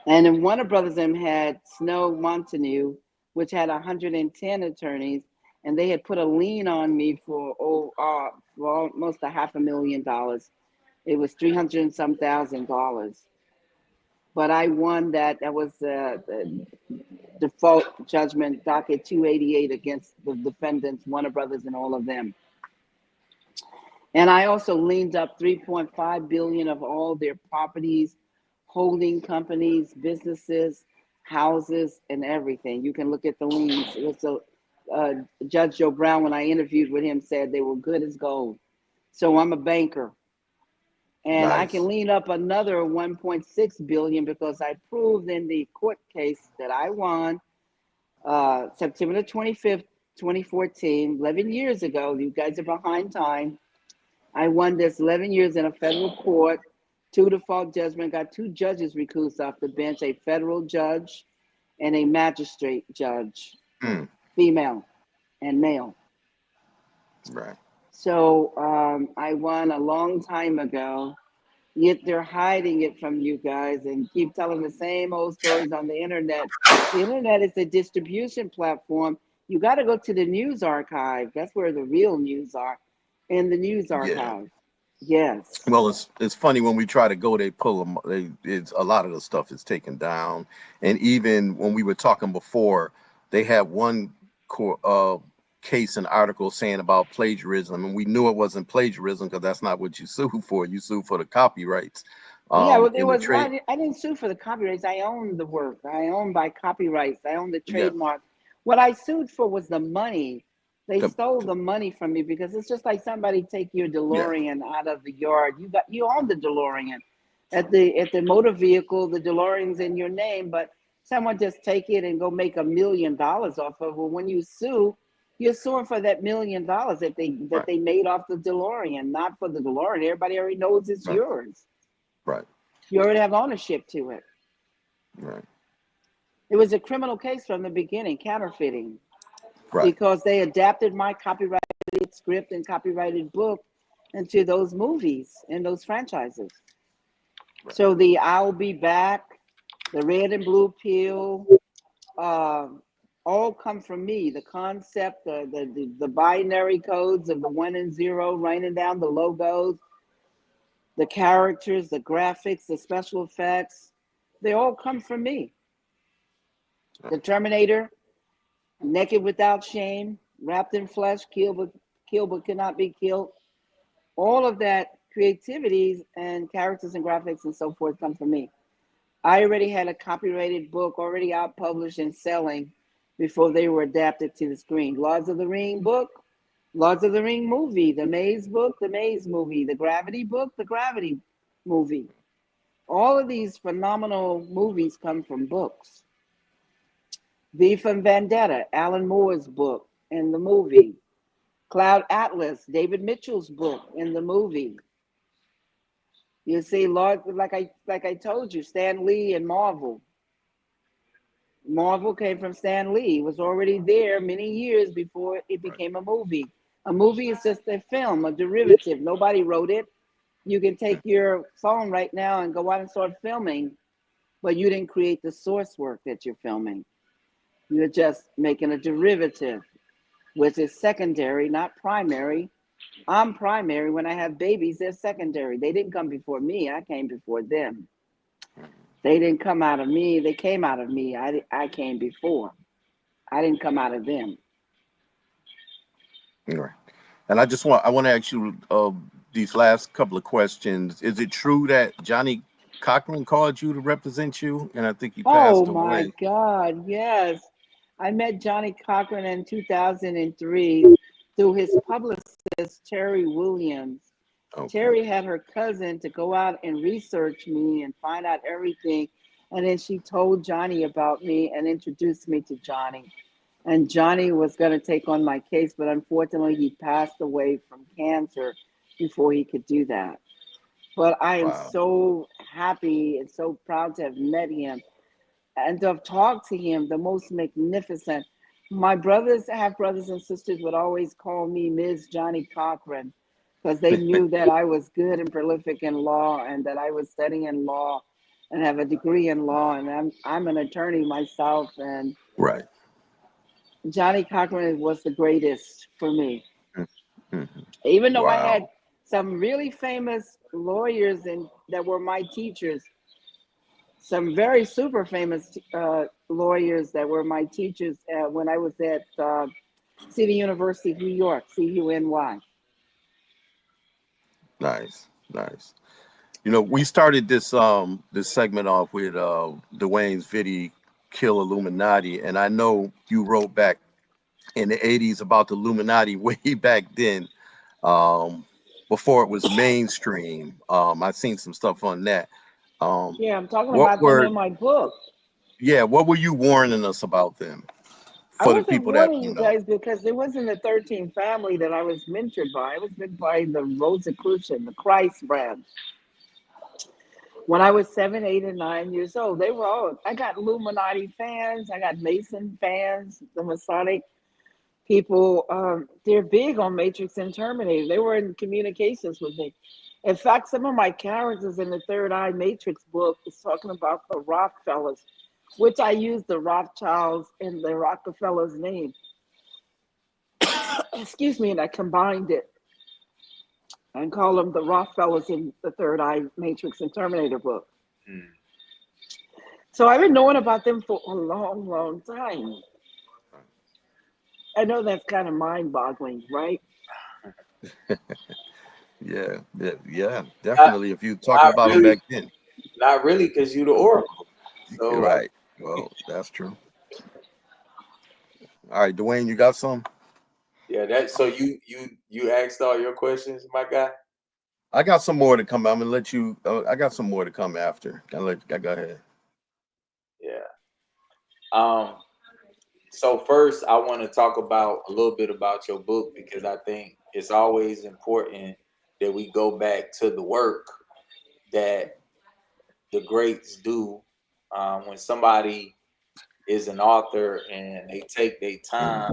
And then Warner Brothers had Snow Montague, which had 110 attorneys. and they had put a lien on me for almost $500,000. It was 300 and some $1,000. But I won that. That was the default judgment, docket 288, against the defendants, Warner Brothers and all of them. And I also liened up $3.5 billion of all their properties, holding companies, businesses, houses, and everything. You can look at the liens. It was Judge Joe Brown, when I interviewed with him, said they were good as gold. So I'm a banker. And I can lien up another $1.6 billion because I proved in the court case that I won September the 25th, 2014, 11 years ago. You guys are behind time. I won this 11 years in a federal court, 2 default judgment, got 2 judges recused off the bench, a federal judge and a magistrate judge, female and male. Right. So I won a long time ago, yet they're hiding it from you guys and keep telling the same old stories on the internet. The internet is a distribution platform. You got to go to the news archive. That's where the real news are, in the news archive. Yes. Well, it's funny when we try to go, they pull them. It's a lot of the stuff is taken down, and even when we were talking before, they had one case and article saying about plagiarism, and we knew it wasn't plagiarism because that's not what you sue for. You sue for the copyrights. Yeah, well, it was. I didn't sue for the copyrights. I own the work. I own by copyrights. I own the trademark. What I sued for was the money. They stole the money from me, because it's just like somebody take your DeLorean out of the yard. You own the DeLorean at the motor vehicle. The DeLorean's in your name, but someone just take it and go make $1 million off of it. Well, when you sue, you're suing for that $1 million that they made off the DeLorean, not for the DeLorean. Everybody already knows it's yours. Right. You already have ownership to it. Right. It was a criminal case from the beginning, counterfeiting. Right. Because they adapted my copyrighted script and copyrighted book into those movies and those franchises. Right. So the I'll Be Back, the Red and Blue Pill, all come from me. The concept, the binary codes of the 1 and 0, writing down the logos, the characters, the graphics, the special effects, they all come from me. The Terminator, naked without shame, wrapped in flesh, killed but cannot be killed. All of that creativity and characters and graphics and so forth come from me. I already had a copyrighted book already out published and selling before they were adapted to the screen. Lords of the Ring book, Lords of the Ring movie, the Maze book, the Maze movie, the Gravity book, the Gravity movie. All of these phenomenal movies come from books. V for Vendetta, Alan Moore's book in the movie. Cloud Atlas, David Mitchell's book in the movie. You see, Lord, like I told you, Stan Lee and Marvel. Marvel came from Stan Lee. It was already there many years before it became a movie. A movie is just a film, a derivative. Nobody wrote it. You can take your phone right now and go out and start filming, but you didn't create the source work that you're filming. You're just making a derivative, which is secondary, not primary. I'm primary. When I have babies, they're secondary. They didn't come before me. I came before them. They didn't come out of me. They came out of me. I came before. I didn't come out of them. Right. And I want to ask you these last couple of questions. Is it true that Johnny Cochran called you to represent you? And I think he passed away. Oh my God, yes. I met Johnny Cochran in 2003 through his publicist, Terry Williams. Okay. Terry had her cousin to go out and research me and find out everything. And then she told Johnny about me and introduced me to Johnny. And Johnny was going to take on my case, but unfortunately he passed away from cancer before he could do that. But I am so happy and so proud to have met him and to have talked to him, the most magnificent. My brothers and sisters would always call me Ms. Johnny Cochran because they knew that I was good and prolific in law and that I was studying law and have a degree in law. And I'm an attorney myself. And Johnny Cochran was the greatest for me. Mhm. Even though I had Wow. some really famous lawyers and that were my teachers, some very super famous lawyers that were my teachers when I was at City University of New York, CUNY. Nice, nice. You know, we started this segment off with Dwayne's video Kill Illuminati, and I know you wrote back in the 80s about the Illuminati way back then, um, before it was mainstream. I seen some stuff on that. Um, Yeah, I'm talking what about them were in my book. yeah, what were you warning us about them I for the wasn't people that warning you you know? guys because it wasn't the 13th family that I was mentored by. I was mentored by the Rosicrucian, the Christ branch. When I was 7, 8, and 9 years old, they were all, I got Illuminati fans, I got Mason fans, the Masonic people. They're big on Matrix and Terminator. They were in communications with me. In fact, some of my characters in the Third Eye Matrix book is talking about the Rockefellers, which I used the Rothschilds and the Rockefellers name. Excuse me, and I combined it and called them the Rockefellers in the Third Eye Matrix and Terminator book. Mm. So I've been knowing about them for a long, long time. I know that's kind of mind-boggling, right? Yeah, yeah, yeah, Not, definitely. If you talking not about them really, back then, not really, because you the oracle. So like, right? Well, that's true. All right, Dwayne, you got some? yeah, that. So you asked all your questions, my guy. I got some more to come. I'm gonna let you. I got some more to come after. Go ahead. Yeah. Um. So first, I want to talk about a little bit about your book because I think it's always important that we go back to the work that the greats do. When somebody is an author and they take their time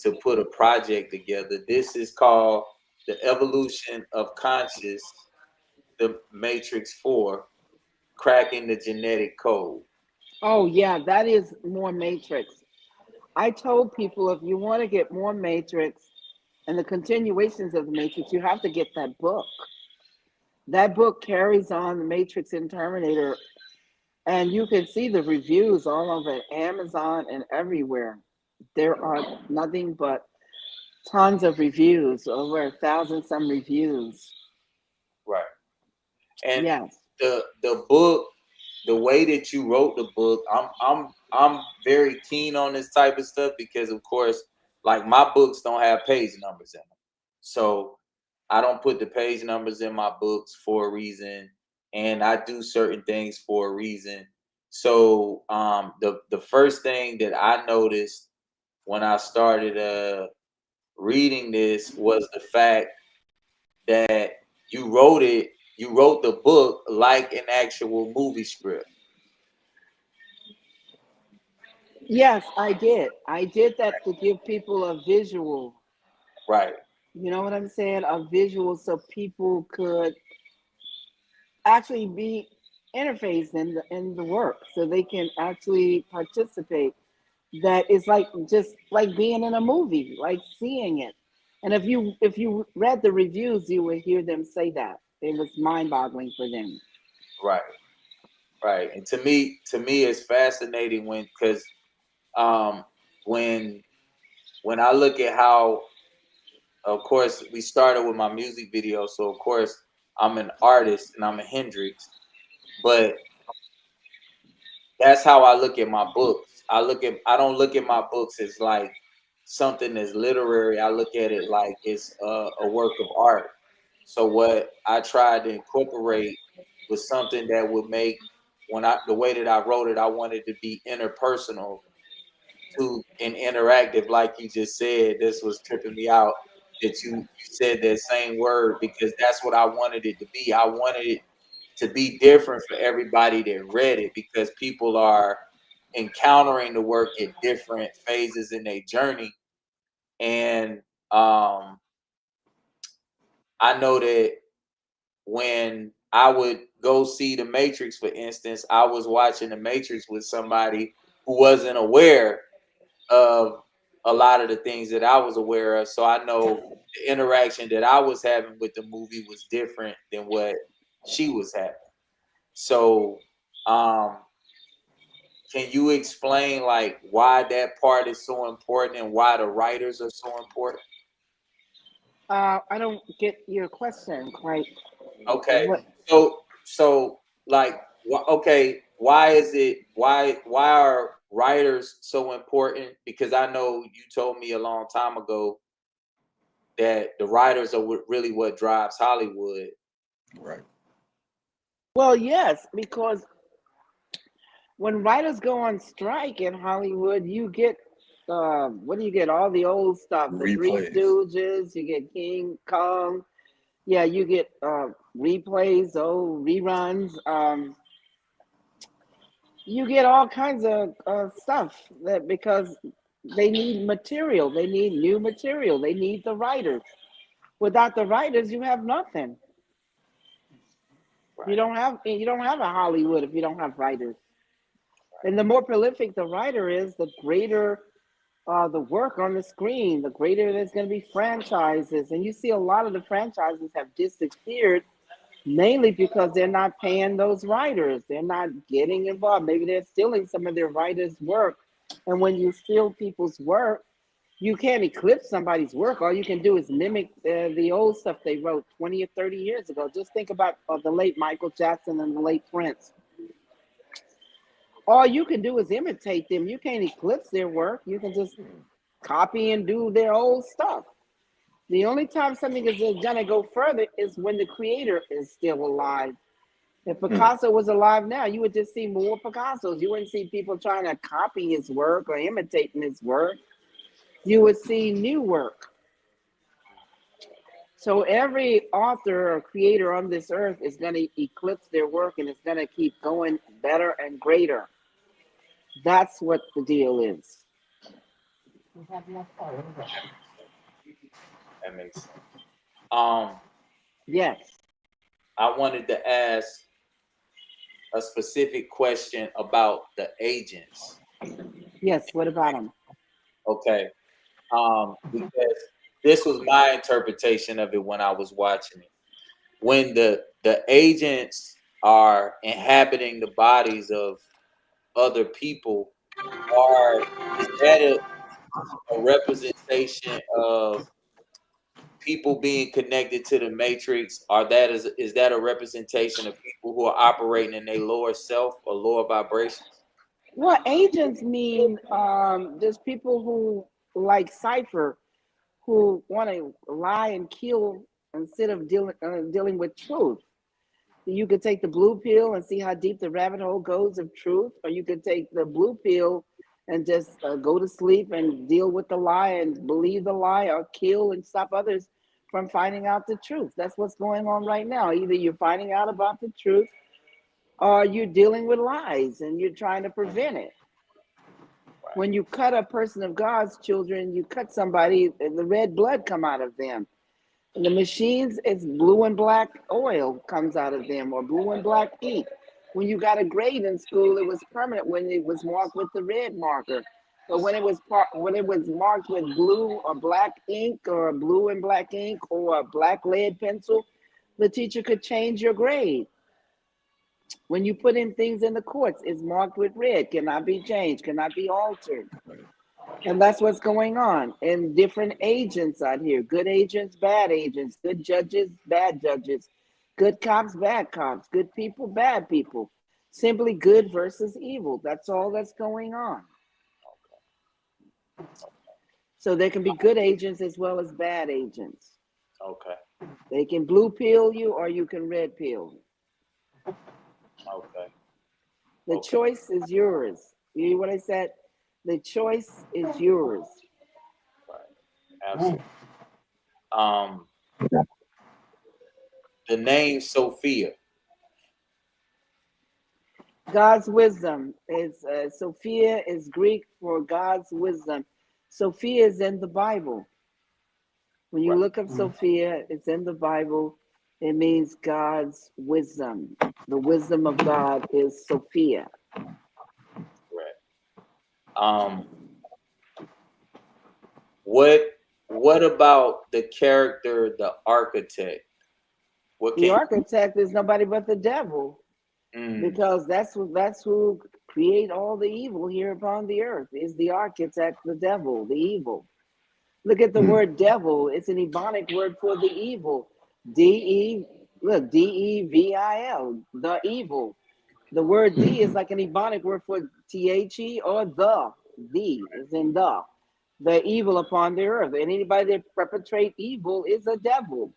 to put a project together, this is called The Evolution of Conscious, the Matrix 4, Cracking the Genetic Code. Oh, yeah, that is more Matrix. I told people if you want to get more Matrix and the continuations of the Matrix, you have to get that book. That book carries on the Matrix and Terminator, and you can see the reviews all over Amazon and everywhere. There are nothing but tons of reviews, over 1,000 some reviews. Right. And Yes. the book, the way that you wrote the book, I'm very keen on this type of stuff because of course, like my books don't have page numbers in them. So I don't put the page numbers in my books for a reason, and I do certain things for a reason. So the first thing that I noticed when I started reading this was the fact that you wrote the book like an actual movie script. Yes, I did. I did that to give people a visual. Right. You know what I'm saying? A visual so people could actually be interfaced in the work so they can actually participate. That is like just like being in a movie, like seeing it. And if you read the reviews, you would hear them say that. It was mind-boggling for them. Right. Right. And to me it's fascinating when because um when when I look at how, of course, we started with my music video, so of course I'm an artist and I'm a Hendrix, but that's how I look at my books. I don't look at my books as like something that's literary. I look at it like it's a work of art. So what I tried to incorporate was something that would make when I the way that I wrote it, I wanted to be interpersonal to and interactive, like you just said. This was tripping me out that you said that same word because that's what I wanted it to be. I wanted it to be different for everybody that read it because people are encountering the work at different phases in their journey. And I know that when I would go see The Matrix, for instance, I was watching The Matrix with somebody who wasn't aware of a lot of the things that I was aware of. So I know the interaction that I was having with the movie was different than what she was having. So, can you explain like why that part is so important and why the writers are so important? I don't get your question quite. Okay, What? so like, okay, why is it why are writers so important? Because I know you told me a long time ago that the writers are really what drives Hollywood. Right. Well, yes, because when writers go on strike in Hollywood, you get what do you get? All the old stuff, the Three Replays. Stooges, you get King Kong, yeah, you get replays, reruns. You get all kinds of stuff that because they need material, they need new material, they need the writers. Without the writers, you have nothing. Right. You don't have a Hollywood if you don't have writers. And the more prolific the writer is, the greater the work on the screen, the greater there's going to be franchises. And you see a lot of the franchises have disappeared mainly because they're not paying those writers. They're not getting involved. Maybe they're stealing some of their writers' work. And when you steal people's work, you can't eclipse somebody's work. All you can do is mimic the old stuff they wrote 20 or 30 years ago. Just think about the late Michael Jackson and the late Prince. All you can do is imitate them. You can't eclipse their work. You can just copy and do their old stuff. The only time something is going to go further is when the creator is still alive. If Picasso was alive now, you would just see more Picassos. You wouldn't see people trying to copy his work or imitating his work. You would see new work. So every author or creator on this earth is going to eclipse their work and it's going to keep going better and greater. That's what the deal is. We have enough power. That makes sense. Yes. I wanted to ask a specific question about the agents. Yes. What about them? Okay. Because this was my interpretation of it when I was watching it. When the agents are inhabiting the bodies of other people, is that a representation of people being connected to the matrix? Is that a representation of people who are operating in their lower self or lower vibrations? Well, agents mean there's people who like Cypher who want to lie and kill instead of dealing with truth. You could take the blue pill and see how deep the rabbit hole goes of truth, or you could take the blue pill and just go to sleep and deal with the lie and believe the lie or kill and stop others from finding out the truth. That's what's going on right now. Either you're finding out about the truth or you're dealing with lies and you're trying to prevent it. When you cut a person of God's children, you cut somebody, and the red blood come out of them. And the machines, it's blue and black oil comes out of them, or blue and black ink. When you got a grade in school, it was permanent when it was marked with the red marker. But when it was marked with blue or black ink, or blue and black ink, or a black lead pencil, the teacher could change your grade. When you put in things in the courts, it's marked with red, cannot be changed, cannot be altered. And that's what's going on. And different agents out here, good agents, bad agents, good judges, bad judges, good cops, bad cops, good people, bad people. Simply good versus evil. That's all that's going on. So there can be good agents as well as bad agents. Okay. They can blue pill you or you can red pill. Okay. The choice is yours. You hear what I said? The choice is yours. Right. Absolutely. The name Sophia. God's wisdom is Sophia is Greek for God's wisdom. Sophia is in the Bible. When you look up Sophia, it's in the Bible. It means God's wisdom. The wisdom of God is Sophia. Right. what about the character, the architect? What The can architect is nobody but the devil, you? because that's who create all the evil here upon the earth. Is the architect the devil, the evil? Look at the Mm. word devil. It's an Ebonic word for the evil. Devil, the evil. The word the is like an Ebonic word for the or the is in the evil upon the earth. And anybody that perpetrate evil is a devil,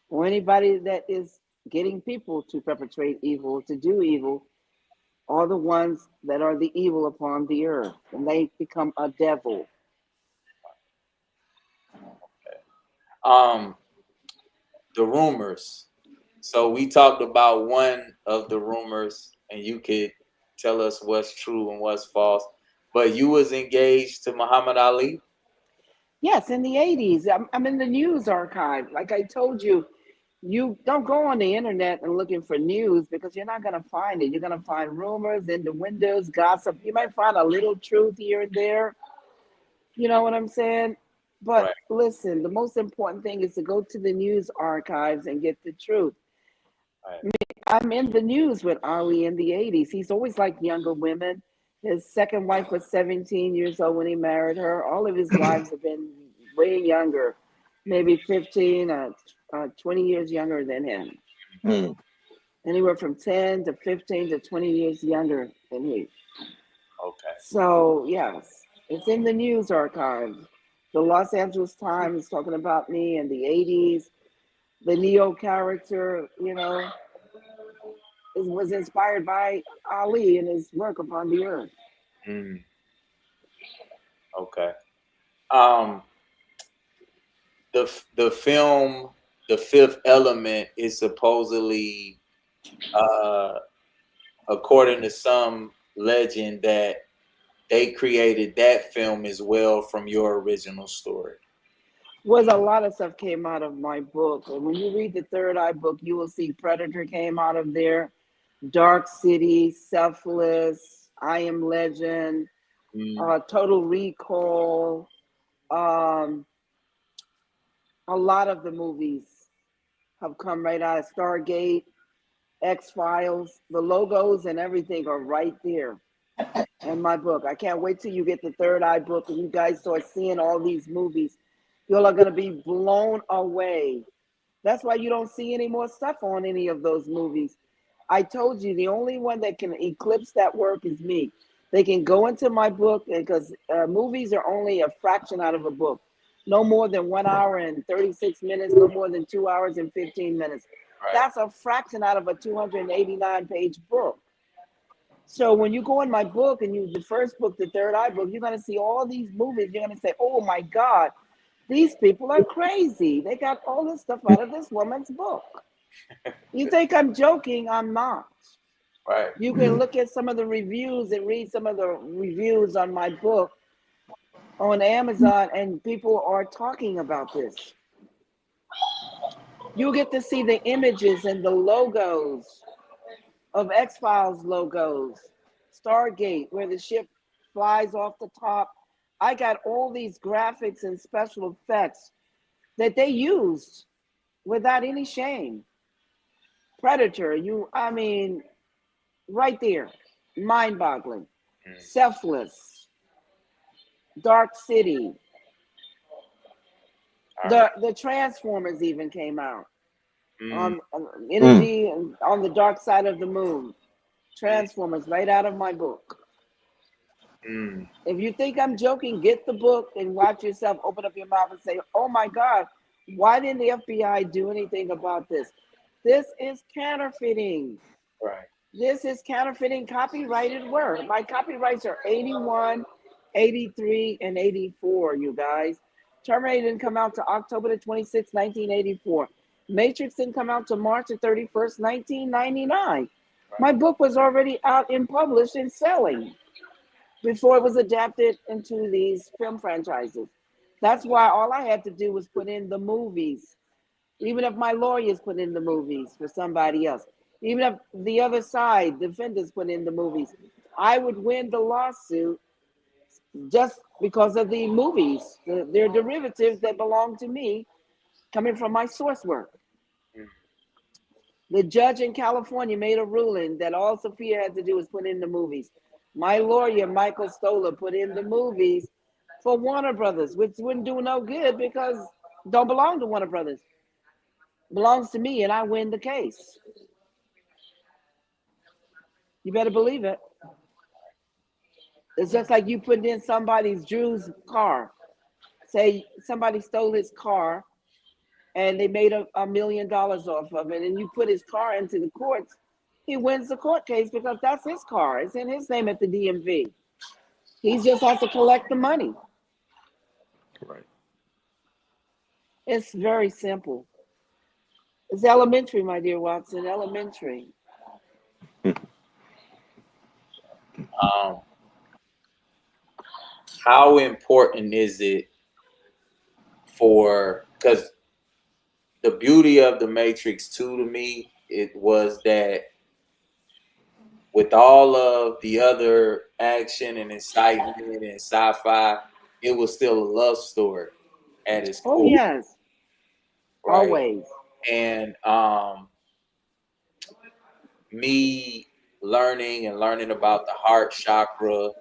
or anybody that is getting people to perpetrate evil, to do evil, are the ones that are the evil upon the earth, and they become a devil. Um, the rumors. So we talked about one of the rumors, and you could tell us what's true and what's false. But you was engaged to Muhammad Ali. Yes, in the 80s. I'm in the news archive. Like I told you, you don't go on the internet and looking for news, because you're not going to find it. You're going to find rumors, innuendos, gossip. You might find a little truth here and there. You know what I'm saying? But Right. listen, the most important thing is to go to the news archives and get the truth. Right. I'm in the news with Ali in the 80s. He's always liked younger women. His second wife was 17 years old when he married her. All of his wives have been way younger, maybe 15, 20 years younger than him. Mm. Anywhere from 10 to 15 to 20 years younger than he. Okay. So, yes, it's in the news archive. The Los Angeles Times talking about me in the 80s. The Neo character, was inspired by Ali and his work upon the earth. Mm, okay. Um, the film, The Fifth Element, is supposedly, uh, according to some legend, that they created that film as well from your original story. Was a lot of stuff came out of my book. And when you read the Third Eye book, you will see Predator came out of there, Dark City, Selfless, I Am Legend, Mm, Total Recall. Um, a lot of the movies have come right out of Stargate, X Files. The logos and everything are right there in my book. I can't wait till you get the Third Eye book and you guys start seeing all these movies. You're going to be blown away. That's why you don't see any more stuff on any of those movies. I told you the only one that can eclipse that work is me. They can go into my book, because movies are only a fraction out of a book. No more than 1 hour and 36 minutes, no more than 2 hours and 15 minutes. right. That's a fraction out of a 289-page book. So when you go in my book and the first book, the Third Eye book, you're going to see all these movies. You're going to say, oh my God, these people are crazy. They got all this stuff out of this woman's book. You think I'm joking? I'm not. Right. You can look at some of the reviews and read some of the reviews on my book on Amazon, and people are talking about this. You get to see the images and the logos of X Files logos, Stargate, where the ship flies off the top. I got all these graphics and special effects that they used without any shame. Predator, right there, mind boggling. Mm, Selfless, Dark City, all right. the Transformers even came out Mm, on Mm. Energy and on the Dark Side of the Moon. mm, Transformers, right out of my book. mm, If you think I'm joking, get the book and watch yourself open up your mouth and say, oh my God, why didn't the FBI do anything about this? This is counterfeiting. right. This is counterfeiting copyrighted work. My copyrights are 81, 83, and 84, you guys. Terminator didn't come out to October the 26th, 1984. Matrix didn't come out to March the 31st, 1999. Right. My book was already out and published and selling before it was adapted into these film franchises. That's why all I had to do was put in the movies, even if my lawyers put in the movies for somebody else, even if the other side, defendants, put in the movies, I would win the lawsuit just because of the movies. They're derivatives that belong to me, coming from my source work. The judge in California made a ruling that all Sophia had to do was put in the movies. My lawyer, Michael Stoller, put in the movies for Warner Brothers, which wouldn't do no good because it don't belong to Warner Brothers. It belongs to me, and I win the case. You better believe it. It's just like you putting in Drew's car. Say somebody stole his car and they made $1 million off of it, and you put his car into the courts, he wins the court case because that's his car. It's in his name at the DMV. He just has to collect the money. Right. It's very simple. It's elementary, my dear Watson, elementary. How important is it because the beauty of the Matrix 2 to me, it was that with all of the other action and excitement and sci-fi, it was still a love story at its core. Oh, yes. Right? Always. And me learning about the heart chakra,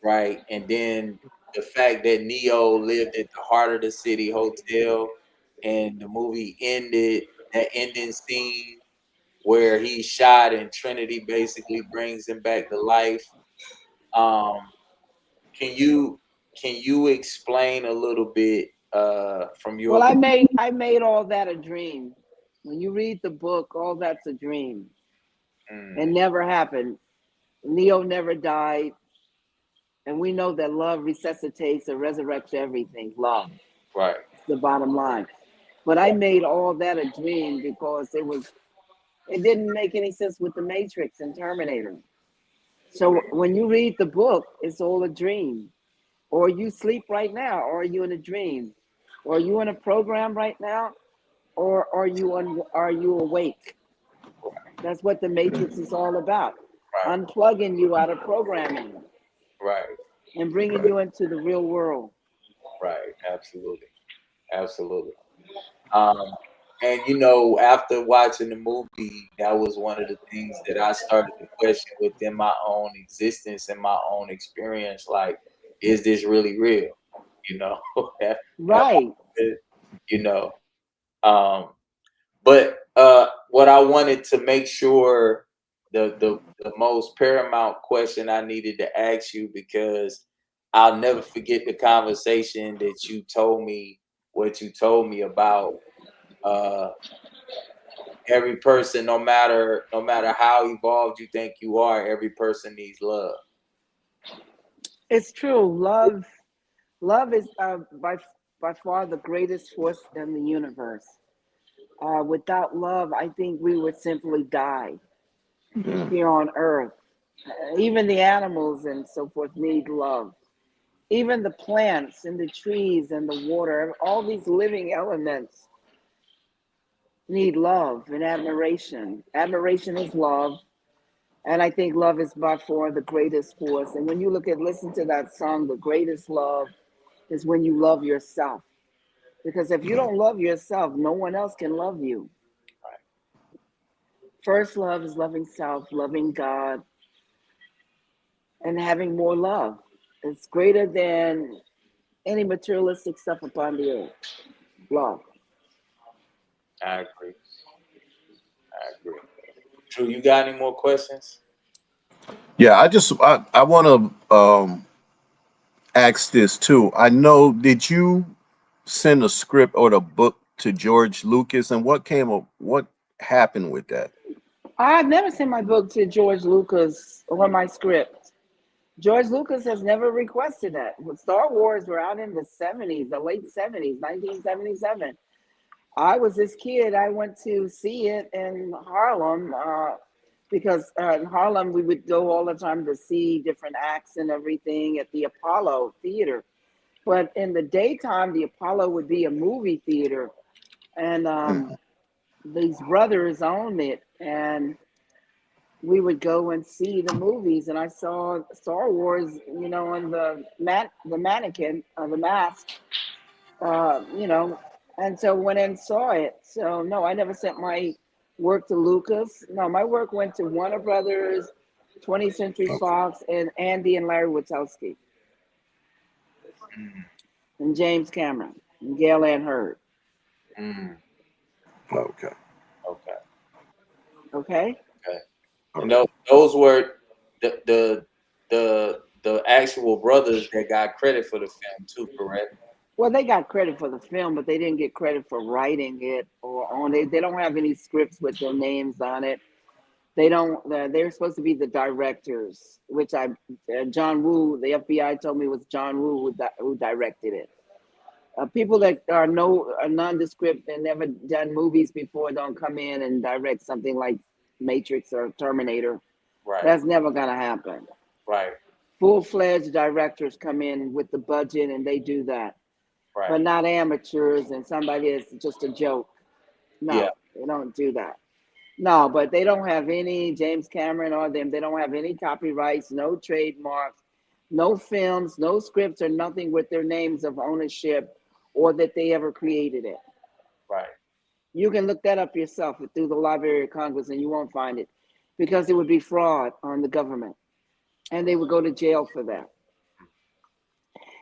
right? And then the fact that Neo lived at the heart of the city hotel, and the movie ended, that ending scene where he's shot and Trinity basically brings him back to life. Can you explain a little bit from your? Well, I made all that a dream. When you read the book, all that's a dream. It never happened. Neo never died. And we know that love resuscitates and resurrects everything. Love. Right. It's the bottom line. But I made all that a dream because it didn't make any sense with the Matrix and Terminator. So when you read the book, it's all a dream. Or you sleep right now, or are you in a dream? Or are you in a program right now? Or are you awake? That's what the Matrix is all about. Right. Unplugging you out of programming. Right. And bringing you into the real world. Right. Absolutely. Absolutely. And after watching the movie, that was one of the things that I started to question within my own existence and my own experience. Like, is this really real? Right. But what I wanted to make sure, the most paramount question I needed to ask you, because I'll never forget the conversation that you told me, what you told me about every person, no matter how evolved you think you are, every person needs love. It's true. Love is by far the greatest force in the universe. Without love, I think we would simply die here on Earth. Even the animals and so forth need love. Even the plants and the trees and the water, all these living elements need love and admiration. Admiration is love. And I think love is by far the greatest force. And when you listen to that song, the greatest love is when you love yourself. Because if you don't love yourself, no one else can love you. First love is loving self, loving God, and having more love. It's greater than any materialistic stuff upon the earth. Love. I agree. Drew, you got any more questions? Yeah, I want to ask this too. I know, did you send a script or the book to George Lucas, and what happened with that? I've never sent my book to George Lucas or my script. George Lucas has never requested that. When Star Wars were out in the 70s, the late 70s, 1977. I was this kid. I went to see it in Harlem because in Harlem we would go all the time to see different acts and everything at the Apollo Theater. But in the daytime, the Apollo would be a movie theater, and these brothers owned it. And we would go and see the movies, and I saw Star Wars, on the mannequin, the mask, you know, and so went and saw it. So no, I never sent my work to Lucas. No, my work went to Warner Brothers, 20th Century Okay. Fox, and Andy and Larry Wachowski, Mm, and James Cameron, and Gail Ann Hurd. mm, Okay. okay. Okay. Okay. And Okay. those were the actual brothers that got credit for the film too, correct? Well, they got credit for the film, but they didn't get credit for writing it or on it. They don't have any scripts with their names on it. They don't. They're supposed to be the directors, which John Woo, the FBI told me was John Woo who directed it. People that are nondescript and never done movies before don't come in and direct something like Matrix or Terminator. Right, That's never gonna happen. right, Full-fledged directors come in with the budget and they do that, right. but not amateurs and somebody that's just a joke. Yeah, No, they don't do that. No, but they don't have any, James Cameron or them, they don't have any copyrights, no trademarks, no films, no scripts, or nothing with their names of ownership or that they ever created it. right, You can look that up yourself through the Library of Congress and you won't find it because it would be fraud on the government and they would go to jail for that.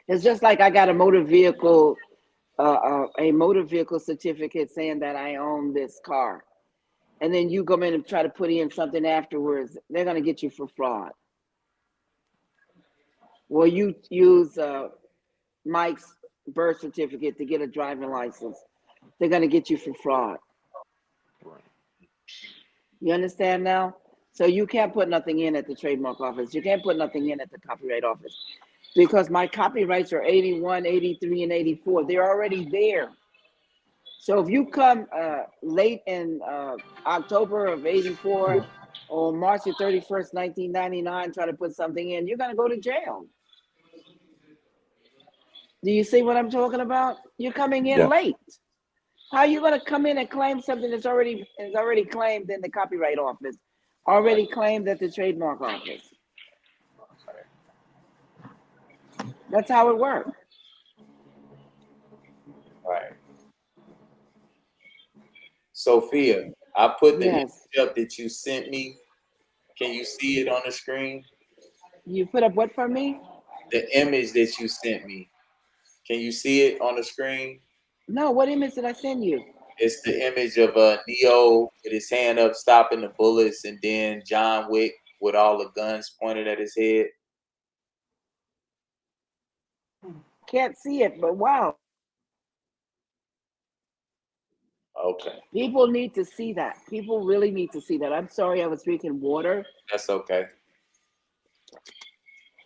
It's just like I got a motor vehicle certificate saying that I own this car. And then you come in and try to put in something afterwards, they're going to get you for fraud. Well, you use Mike's birth certificate to get a driving license, they're going to get you for fraud. Right. You understand now? So you can't put nothing in at the trademark office. You can't put nothing in at the copyright office because my copyrights are 81, 83, and 84. They're already there. So if you come late in October of 84 or March the 31st, 1999, try to put something in, you're going to go to jail. Do you see what I'm talking about? You're coming in Yeah. late. How are you going to come in and claim something that's already claimed in the copyright office, right, already claimed at the trademark office? That's how it works. right. Sophia, I put the image Yes. up that you sent me. Can you see it on the screen? You put up what for me? The image that you sent me. Can you see it on the screen? No, what image did I send you? It's the image of Neo with his hand up, stopping the bullets, and then John Wick with all the guns pointed at his head. Can't see it, but wow. Okay, People need to see that. People really need to see that. I'm sorry I was drinking water, that's okay.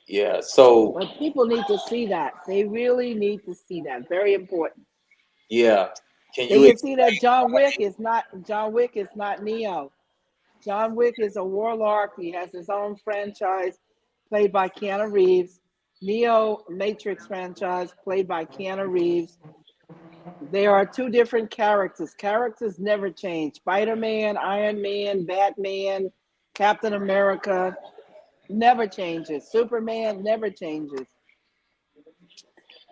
Yeah. So but people need to see that. They really need to see that. Very important. yeah, can They you can see explain that why John Wick is not Neo. John Wick is a warlock. He has his own franchise played by Keanu Reeves. Neo Matrix franchise played by Keanu Reeves. There are two different characters. Characters never change. Spider-Man, Iron Man, Batman, Captain America never changes. Superman never changes.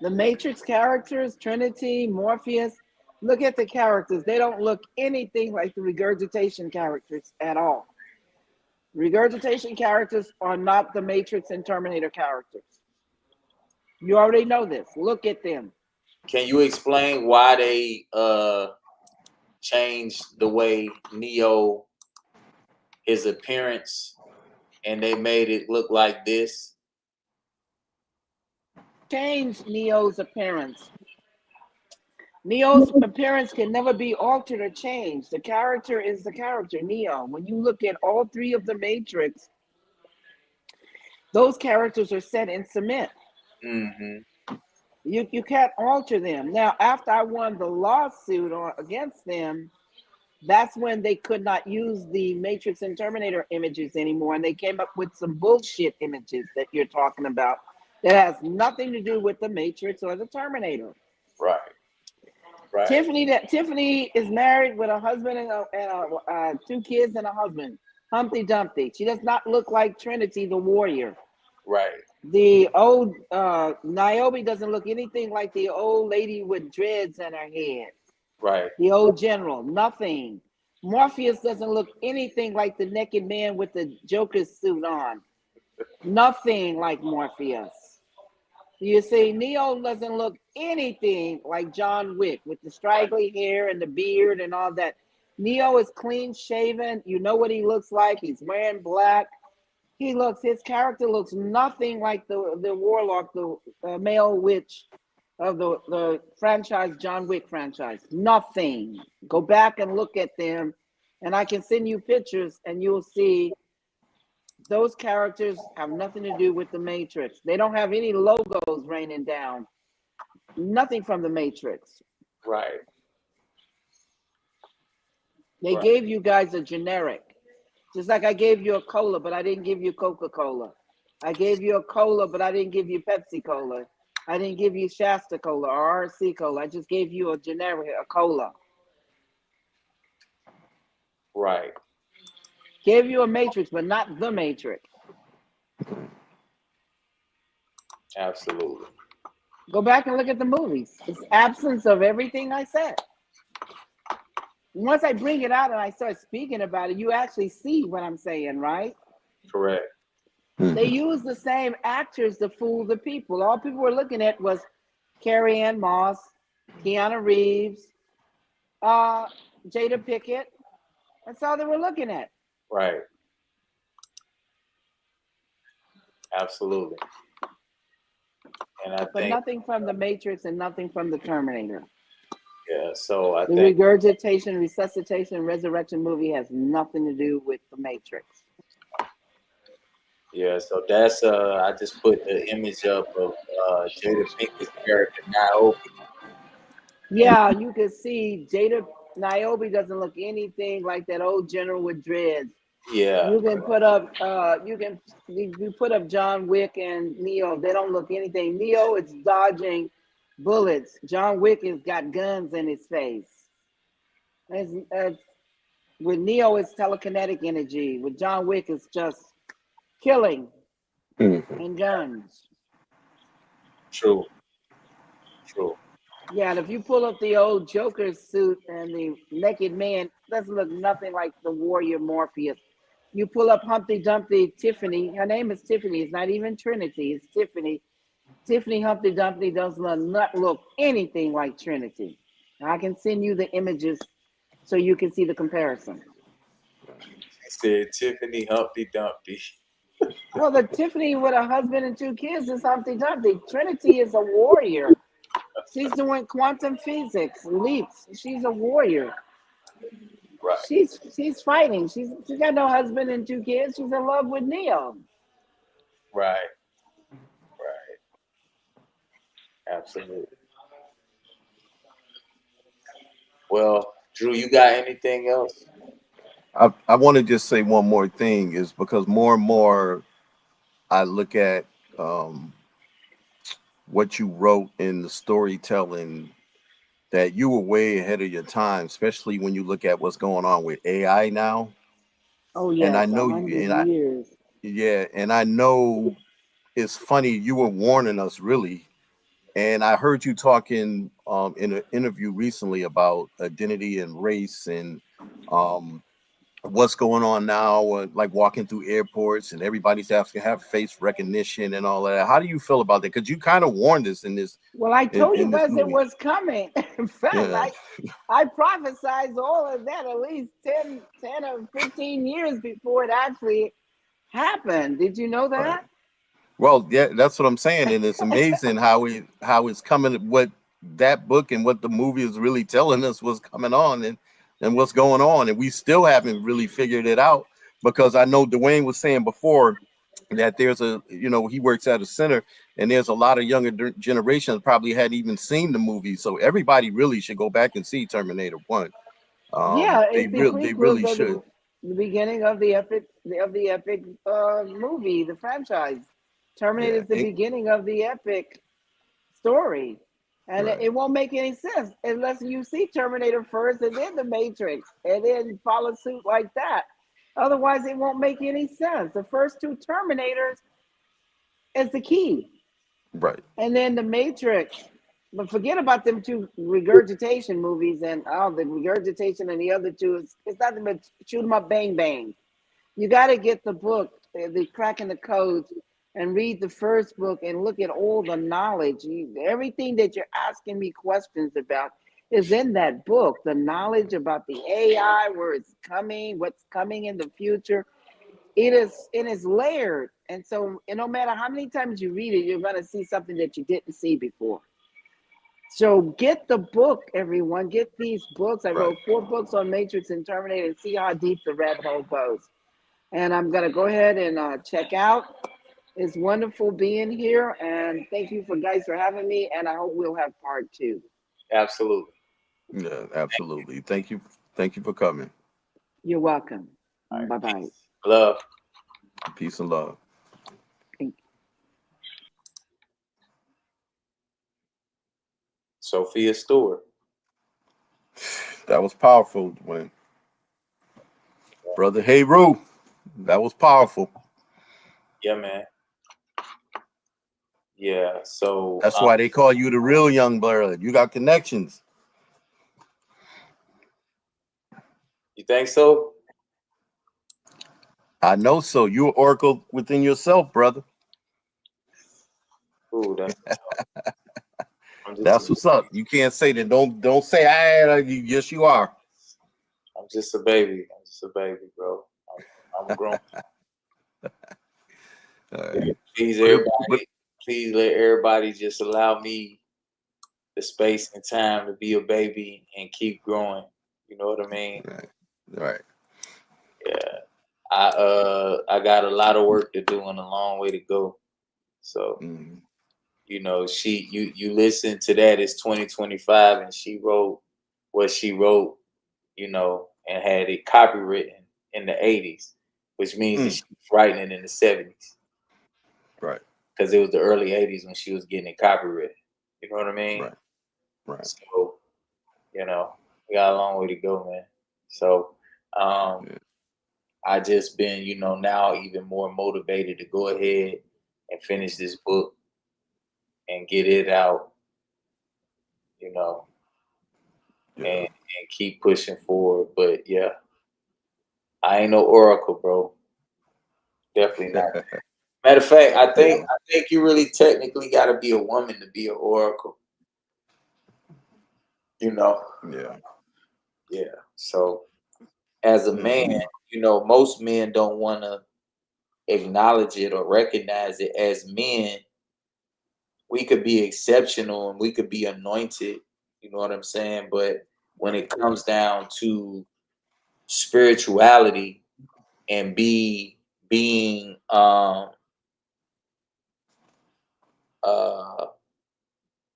The Matrix characters, Trinity, Morpheus, look at the characters. They don't look anything like the regurgitation characters at all. Regurgitation characters are not the Matrix and Terminator characters. You already know this. Look at them. can you explain why they changed the way Neo his appearance and they made it look like this? Change Neo's appearance. Neo's appearance can never be altered or changed. The character is the character, Neo. When you look at all three of the Matrix, those characters are set in cement. Mm-hmm. You can't alter them. Now, after I won the lawsuit against them, that's when they could not use the Matrix and Terminator images anymore. And they came up with some bullshit images that you're talking about that has nothing to do with the Matrix or the Terminator. Right. Right. Tiffany is married with a husband and two kids and a husband. Humpty Dumpty. She does not look like Trinity the warrior. Right. The old Niobe doesn't look anything like the old lady with dreads in her head. Right. The old general, nothing. Morpheus doesn't look anything like the naked man with the Joker's suit on. Nothing like Morpheus. You see, Neo doesn't look anything like John Wick with the straggly hair and the beard and all that. Neo is clean shaven. You know what he looks like. He's wearing black. His character looks nothing like the warlock, the male witch of the franchise, John Wick franchise. Nothing. Go back and look at them, and I can send you pictures, and you'll see those characters have nothing to do with the Matrix. They don't have any logos raining down. Nothing from the Matrix. Right. They gave you guys a generic. Just like I gave you a cola, but I didn't give you Coca-Cola. I gave you a cola, but I didn't give you Pepsi Cola. I didn't give you Shasta Cola or RC Cola. I just gave you a generic, a cola. Right. Gave you a Matrix, but not the Matrix. Absolutely. Go back and look at the movies. It's absence of everything I said. Once I bring it out and I start speaking about it, you actually see what I'm saying, right? Correct. They use the same actors to fool the people. All people were looking at was Carrie Ann Moss, Keanu Reeves, Jada Pickett. That's all they were looking at. Right. Absolutely. And I But think nothing from the Matrix and nothing from the Terminator. yeah, so I The think regurgitation, resuscitation, resurrection movie has nothing to do with the Matrix. yeah, so that's I just put the image up of Jada Pinkett's character Niobe. Yeah, you can see Niobe doesn't look anything like that old general with dreads. Yeah. You can put up you put up John Wick and Neo. They don't look anything. Neo is dodging bullets. John Wick has got guns in his face. With Neo, it's telekinetic energy. With John Wick, it's just killing and guns. True. True. Yeah, and if you pull up the old Joker suit and the naked man, it doesn't look nothing like the warrior Morpheus. You pull up Humpty Dumpty Tiffany. Her name is Tiffany. It's not even Trinity. It's Tiffany. Tiffany Humpty Dumpty does not look anything like Trinity. I can send you the images so you can see the comparison. She said Tiffany Humpty Dumpty. Well, the Tiffany with a husband and 2 kids is Humpty Dumpty. Trinity is a warrior. She's doing quantum physics, leaps. She's a warrior. Right. She's fighting. She's got no husband and 2 kids. She's in love with Neo. Right. Right. Absolutely. Well, Drew, you got anything else? I want to just say one more thing is because more and more I look at what you wrote in the storytelling that you were way ahead of your time, especially when you look at what's going on with AI now. Oh And I yes, know you, and 100 years. yeah, and I know it's funny you were warning us really. And I heard you talking in an interview recently about identity and race and what's going on now, like walking through airports and everybody's asking to have face recognition and all that. How do you feel about that? Because you kind of warned us in this. Well, I told you In this guys it movie. was coming. In fact, Yeah. I prophesized all of that at least 10 or 15 years before it actually happened. Did you know that? Right. Well, yeah, that's what I'm saying, and it's amazing how it's coming. What that book and what the movie is really telling us was coming on, and what's going on, and we still haven't really figured it out. Because I know Dwayne was saying before that there's he works at a center, and there's a lot of younger generations probably hadn't even seen the movie, so everybody really should go back and see Terminator 1. Yeah, They it's the really prequels of should. the beginning of the epic movie, the franchise. Terminator Yeah, is the beginning of the epic story. And right. it won't make any sense unless you see Terminator first and then the Matrix and then follow suit like that. Otherwise, it won't make any sense. The first two Terminators is the key. Right. And then the Matrix. But forget about them two regurgitation movies and the regurgitation and the other two. It's nothing but shoot 'em up, bang, bang. You got to get the book, the Cracking the Codes, and read the first book and look at all the knowledge. Everything that you're asking me questions about is in that book. The knowledge about the AI, where it's coming, what's coming in the future. It is layered. And so no matter how many times you read it, you're going to see something that you didn't see before. So get the book, everyone. Get these books. I wrote 4 books on Matrix and Terminator, and see how deep the rabbit hole goes. And I'm going to go ahead and check out. It's wonderful being here. And thank you guys for having me. And I hope we'll have part 2. Absolutely. Yeah, absolutely. Thank you. Thank you for coming. You're welcome. All right, Bye-bye. peace. Love. Peace and love. Thank you. Sophia Stewart. That was powerful, Dwayne. Brother Heru, that was powerful. Yeah, man. Yeah, so That's why they call you the real young blood. You got connections. you think so? I know so. You're oracle within yourself, brother. Ooh, That's what's up. You can't say that. Don't say yes, you are. I'm just a baby. I'm just a baby, bro. I'm grown. Right. Please, everybody. Please let everybody just allow me the space and time to be a baby and keep growing. You know what I mean? Right. Yeah. I got a lot of work to do and a long way to go. So, you know, you listen to that, it's 2025 and she wrote what she wrote, you know, and had it copywritten in the 80s, which means that she was writing it in the 70s. Right. Because it was the early 80s when she was getting it copywritten. You know what I mean? Right. So, you know, we got a long way to go, man. So I just been, you know, now even more motivated to go ahead and finish this book and get it out, you know, and keep pushing forward. But yeah, I ain't no oracle, bro. Definitely not. Matter of fact, I think you really technically got to be a woman to be an oracle. You know. Yeah. So as a man, you know, most men don't want to acknowledge it or recognize it. As men, we could be exceptional and we could be anointed. You know what I'm saying? But when it comes down to spirituality and being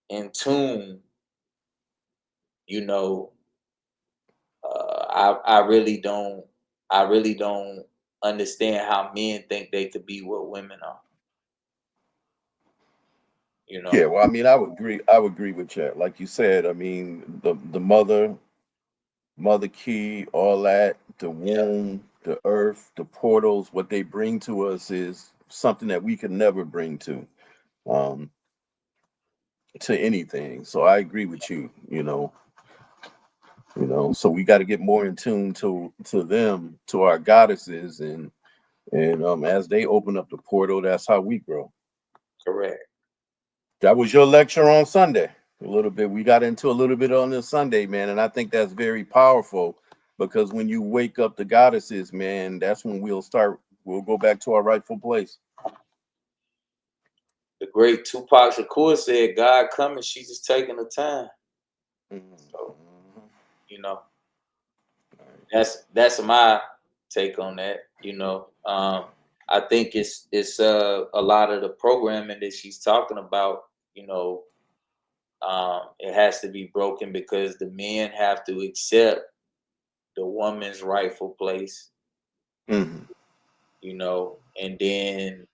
in tune, you know, I really don't understand how men think they could be what women are. You know. Yeah, well, I mean, I would agree with you. Like you said, I mean, the mother key, all that, the womb, the earth, the portals, what they bring to us is something that we could never bring to anything. So I agree with you, you know. So we got to get more in tune to them, to our goddesses, and as they open up the portal, that's how we grow. Correct. That was your lecture on Sunday. A little bit. We got into a little bit on this Sunday, man, and I think that's very powerful because when you wake up the goddesses, man, that's when we'll go back to our rightful place. The great Tupac Shakur said, "God coming, she's just taking the time." So, you know, that's my take on that. You know, I think it's a lot of the programming that she's talking about. You know, it has to be broken because the men have to accept the woman's rightful place. You know, and then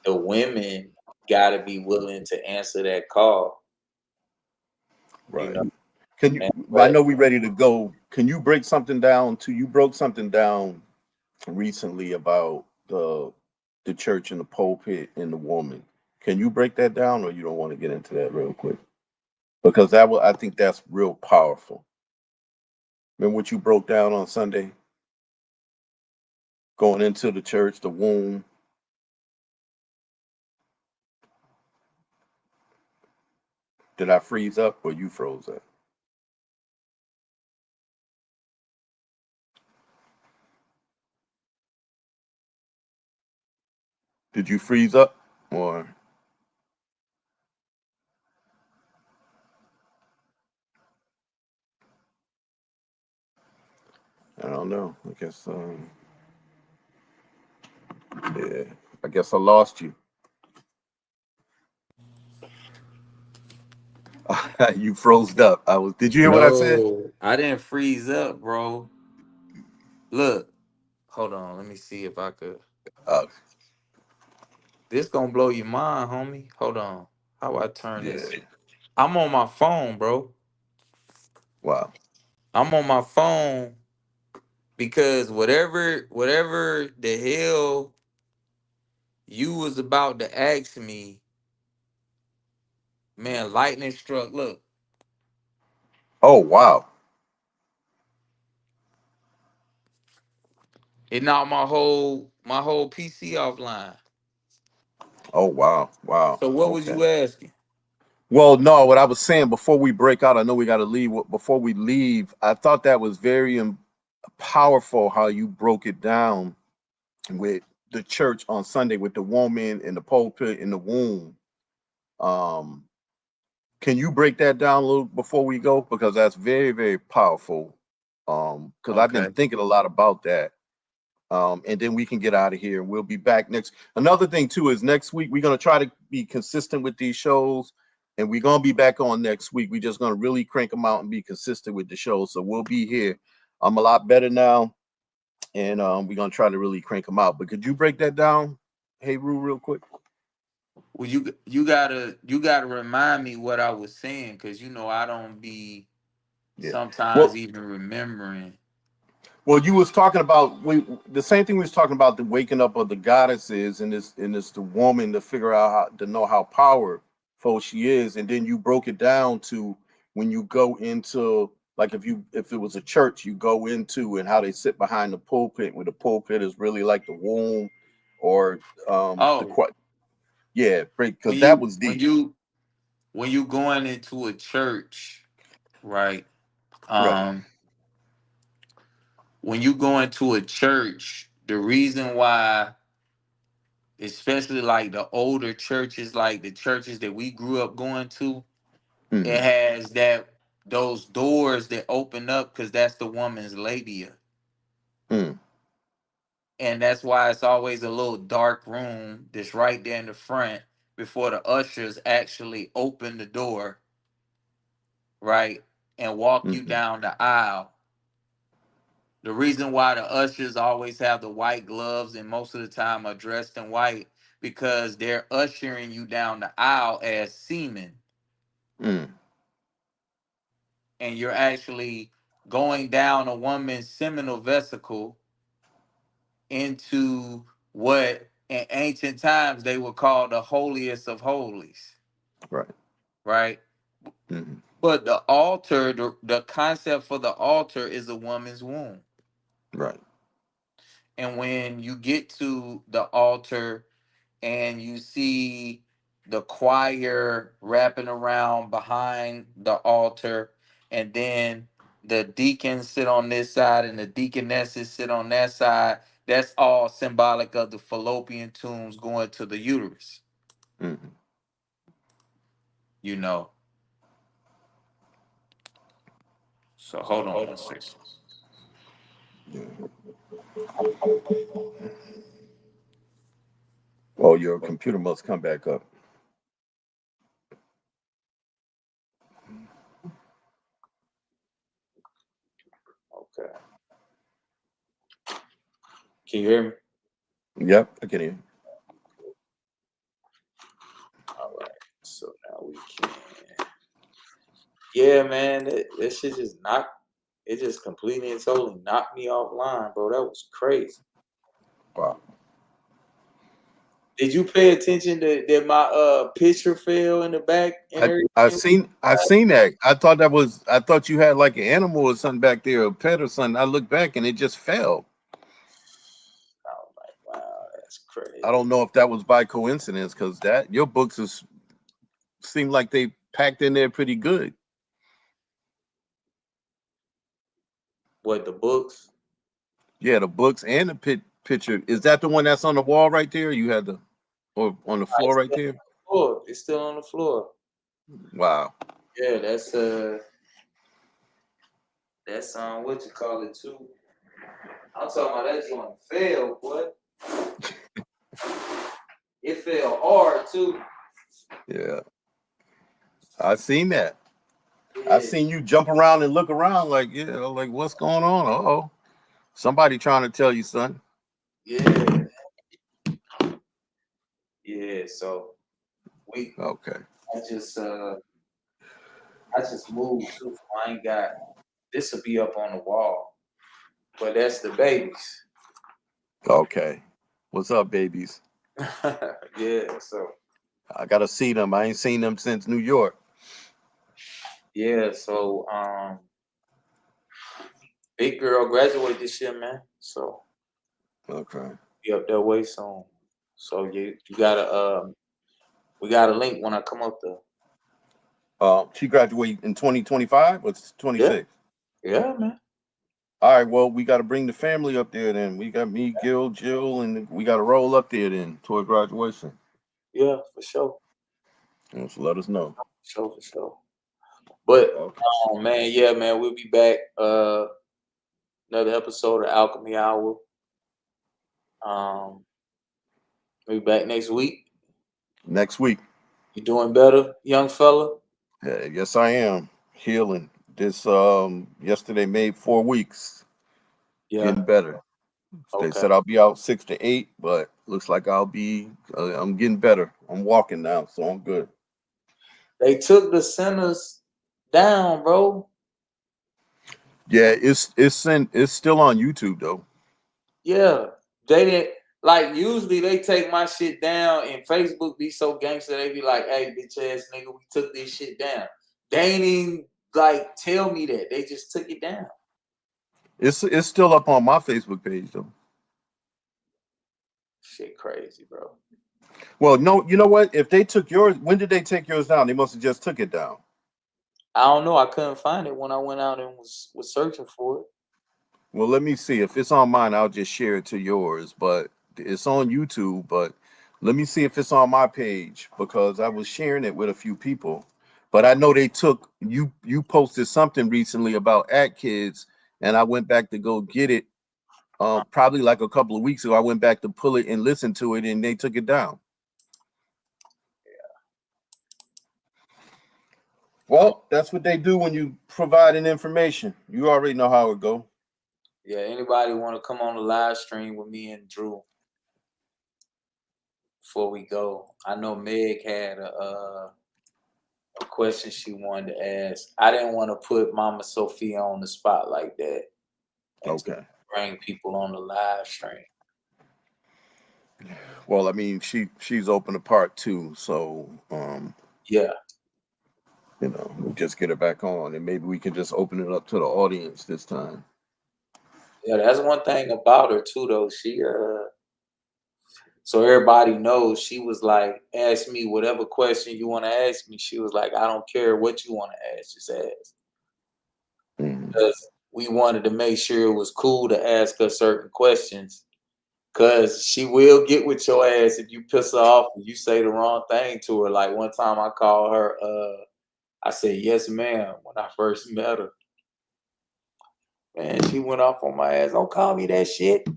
the women got to be willing to answer that call. Right. You know? Can you? I know we're ready to go. Can you break something down? You broke something down recently about the church and the pulpit and the woman. Can you break that down, or you don't want to get into that real quick? Because I think that's real powerful. Remember what you broke down on Sunday? Going into the church, the womb. Did I freeze up or you froze up? Did you freeze up or I don't know. I guess yeah. I guess I lost you. You froze up. I was. Did you hear what I said? No, I didn't freeze up, bro. Look, hold on. Let me see if I could. Uh, This gonna blow your mind, homie. Hold on. How I turn this? yeah. I'm on my phone, bro. Wow. I'm on my phone because whatever the hell you was about to ask me, man, lightning struck. Look, Oh wow. it knocked my whole PC offline. Oh wow. Wow. So what was Okay. you asking? Well, no, what I was saying before we break out, I know we got to leave. Before we leave, I thought that was very powerful how you broke it down with the church on Sunday with the woman in the pulpit in the womb. Um, can you break that down a little before we go? Because that's very, very powerful. Because I've been Okay. thinking a lot about that. And then we can get out of here. We'll be back next. Another thing too is next week we're gonna try to be consistent with these shows, and we're gonna be back on next week. We're just gonna really crank them out and be consistent with the shows. So we'll be here. I'm a lot better now, and we're gonna try to really crank them out. But could you break that down, hey Rue, real quick? Well, you gotta remind me what I was saying because I don't be Yeah. sometimes Well, even remembering. Well, you was talking about the same thing we was talking about the waking up of the goddesses and this the woman to figure out how to know how powerful she is, and then you broke it down to when you go into like if it was a church you go into and how they sit behind the pulpit where the pulpit is really like the womb or the Oh, yeah because when that you was when deep, you when you going into a church, right? right? Um, when you go into a church, the reason why, especially like the older churches, like the churches that we grew up going to, it Mm-hmm. has those doors that open up because that's the woman's labia. Mm, And that's why it's always a little dark room that's right there in the front before the ushers actually open the door, right? And walk you mm-hmm. down the aisle. The reason why the ushers always have the white gloves and most of the time are dressed in white because they're ushering you down the aisle as seamen, Mm, and you're actually going down a woman's seminal vesicle into what in ancient times they would call the holiest of holies, right. right? Mm-hmm. But the altar, the concept for the altar is a woman's womb. Right. And when you get to the altar and you see the choir wrapping around behind the altar, and then the deacons sit on this side and the deaconesses sit on that side, that's all symbolic of the fallopian tubes going to the uterus, Mm-hmm. you know. So hold on one second. Yeah. Oh, your computer must come back up. Okay. Can you hear me? Yep, I can hear. All right. So now we can. Yeah, man, that shit just knocked. It just completely and totally knocked me offline, bro. That was crazy. Wow. Did you pay attention to that my picture fell in the back and I everything? seen that. I thought you had like an animal or something back there, a pet or something. I looked back and it just fell. Oh my wow, that's I crazy. don't know if that was by coincidence because that your books seem like they packed in there pretty good. What the books? Yeah, the books and the picture. Is that the one that's on the wall right there? You had the or on the floor It's right still there? on the floor. It's still on the floor. Wow. Yeah, that's what you call it too. I'm talking about that joint fell, boy. It fell hard too. Yeah. I seen that. I Yeah, seen you jump around and look around like, yeah, like what's going on? Uh-oh. Somebody trying to tell you something. yeah, yeah. So we Okay. I just moved too. So I ain't got this will be up on the wall. But that's the babies. Okay. What's up, babies? Yeah, so I gotta see them. I ain't seen them since New York. yeah, so big girl graduated this year, man. So Okay. be up that way soon. So you gotta we got a link when I come up there. She graduated in 2025 or Yeah, 26? yeah, man. All right, well, we got to bring the family up there then. We got me, Gil, Jill, and we got to roll up there then toward graduation. Yeah, for sure. So let us know. For sure. But Okay. man, yeah, man, we'll be back. Another episode of Alchemy Hour. Um, we'll be back next week. Next week. You doing better, young fella? Yeah, yes, I am healing. This yesterday made 4 weeks, Yeah. getting better. They Okay. said I'll be out 6 to 8, but looks like I'm getting better. I'm walking now, so I'm good. They took the centers down, bro. Yeah, it's still on YouTube though. Yeah. They didn't like usually they take my shit down and Facebook be so gangster, they be like, hey, bitch ass nigga, we took this shit down. They ain't even like tell me that. They just took it down. It's still up on my Facebook page though. Shit crazy, bro. Well, no, you know what? If they took yours, when did they take yours down? They must have just took it down. I don't know. I couldn't find it when I went out and was searching for it. Well, let me see. If it's on mine, I'll just share it to yours. But it's on YouTube. But let me see if it's on my page because I was sharing it with a few people. But I know they took you. You posted something recently about At Kids, and I went back to go get it. Probably like a couple of weeks ago, I went back to pull it and listen to it, and they took it down. Well, that's what they do when you provide an information. You already know how it go. Yeah, anybody want to come on the live stream with me and Drew before we go? I know Meg had a question she wanted to ask. I didn't want to put Mama Sophia on the spot like that and to Okay. bring people on the live stream. Well, I mean, she's open to part two, so Yeah, we'll just get her back on, and maybe we can just open it up to the audience this time. yeah, that's one thing about her too, though. She so everybody knows she was like, ask me whatever question you want to ask me. She was like, I don't care what you want to ask, just ask. Mm. Because we wanted to make sure it was cool to ask her certain questions. Cause she will get with your ass if you piss her off and you say the wrong thing to her. Like one time I called her, I said, yes, ma'am, when I first met her. Man, she went off on my ass. Don't call me that shit.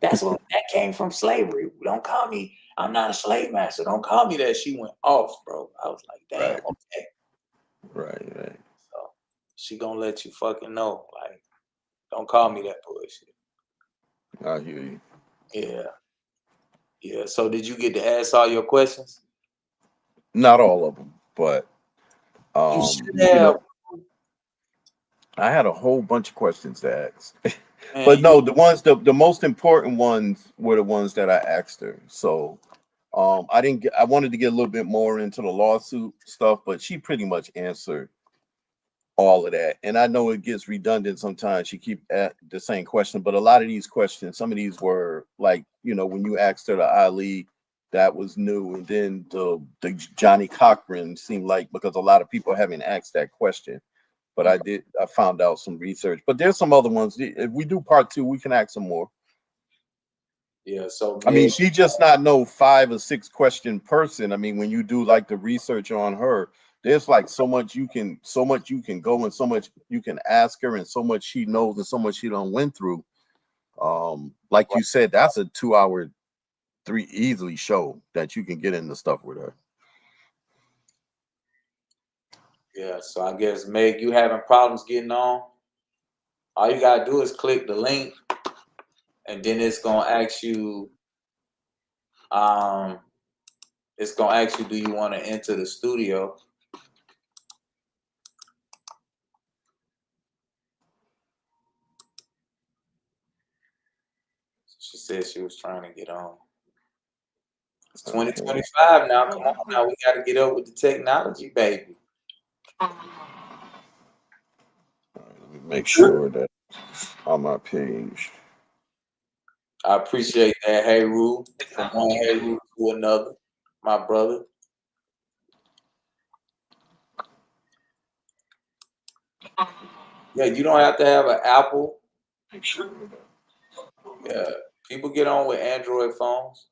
That came from slavery. Don't call me. I'm not a slave master. Don't call me that. She went off, bro. I was like, damn, Right, okay. right. So she gonna let you fucking know. Like, don't call me that bullshit. I hear you. Yeah. Yeah. So did you get to ask all your questions? Not all of them, but You should have. I had a whole bunch of questions to ask. But Man, no, the most important ones were the ones that I asked her. So I wanted to get a little bit more into the lawsuit stuff, but she pretty much answered all of that. And I know it gets redundant sometimes. She keep at the same question, but a lot of these questions, some of these were like, when you asked her the Ali, that was new. And then the Johnny Cochran seemed like, because a lot of people haven't asked that question. But I found out some research. But there's some other ones. If we do part 2, we can ask some more. yeah. So I mean, Meg, she just not no 5 or 6 question person. I mean, when you do like the research on her, there's like so much you can go, and so much you can ask her, and so much she knows, and so much she done went through. Like you said, that's a 2-hour, 3 easily show that you can get into stuff with her. yeah. So I guess Meg, you having problems getting on? All you gotta do is click the link, and then it's gonna ask you. It's gonna ask you, do you want to enter the studio? She said she was trying to get on. It's 2025 now. Come on now, we got to get up with the technology, baby. Let me make sure that on my page. I appreciate that, Heru, from one Heru to another, my brother. Yeah, you don't have to have an Apple. Yeah, people get on with Android phones.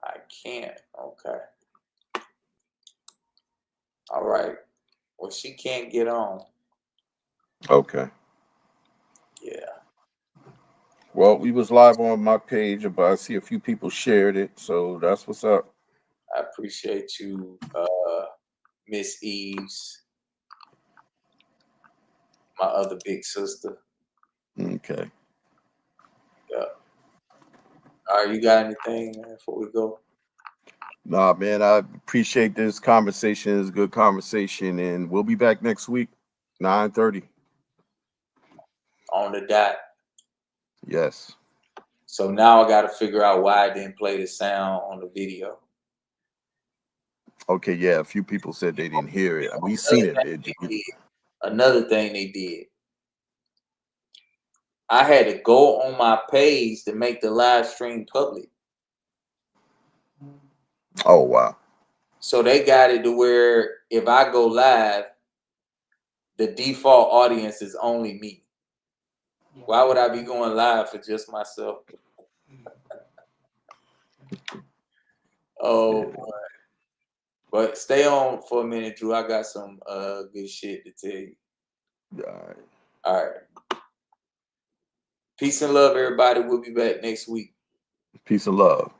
I can't. Okay. All right. Well, she can't get on. Okay. Yeah. Well, we was live on my page, but I see a few people shared it, so that's what's up. I appreciate you, Miss Eves, my other big sister. Okay. Yeah. All right, you got anything, man, before we go? Nah, man, I appreciate this conversation. It's a good conversation, and we'll be back next week, 9:30. On the dot. Yes. So now I got to figure out why I didn't play the sound on the video. Okay, yeah, a few people said they didn't hear it. We seen it. Another thing they did. I had to go on my page to make the live stream public. Oh, wow. So they got it to where if I go live, the default audience is only me. Why would I be going live for just myself? Oh boy. But stay on for a minute, Drew. I got some good shit to tell you. All right. All right. Peace and love, everybody. We'll be back next week. Peace and love.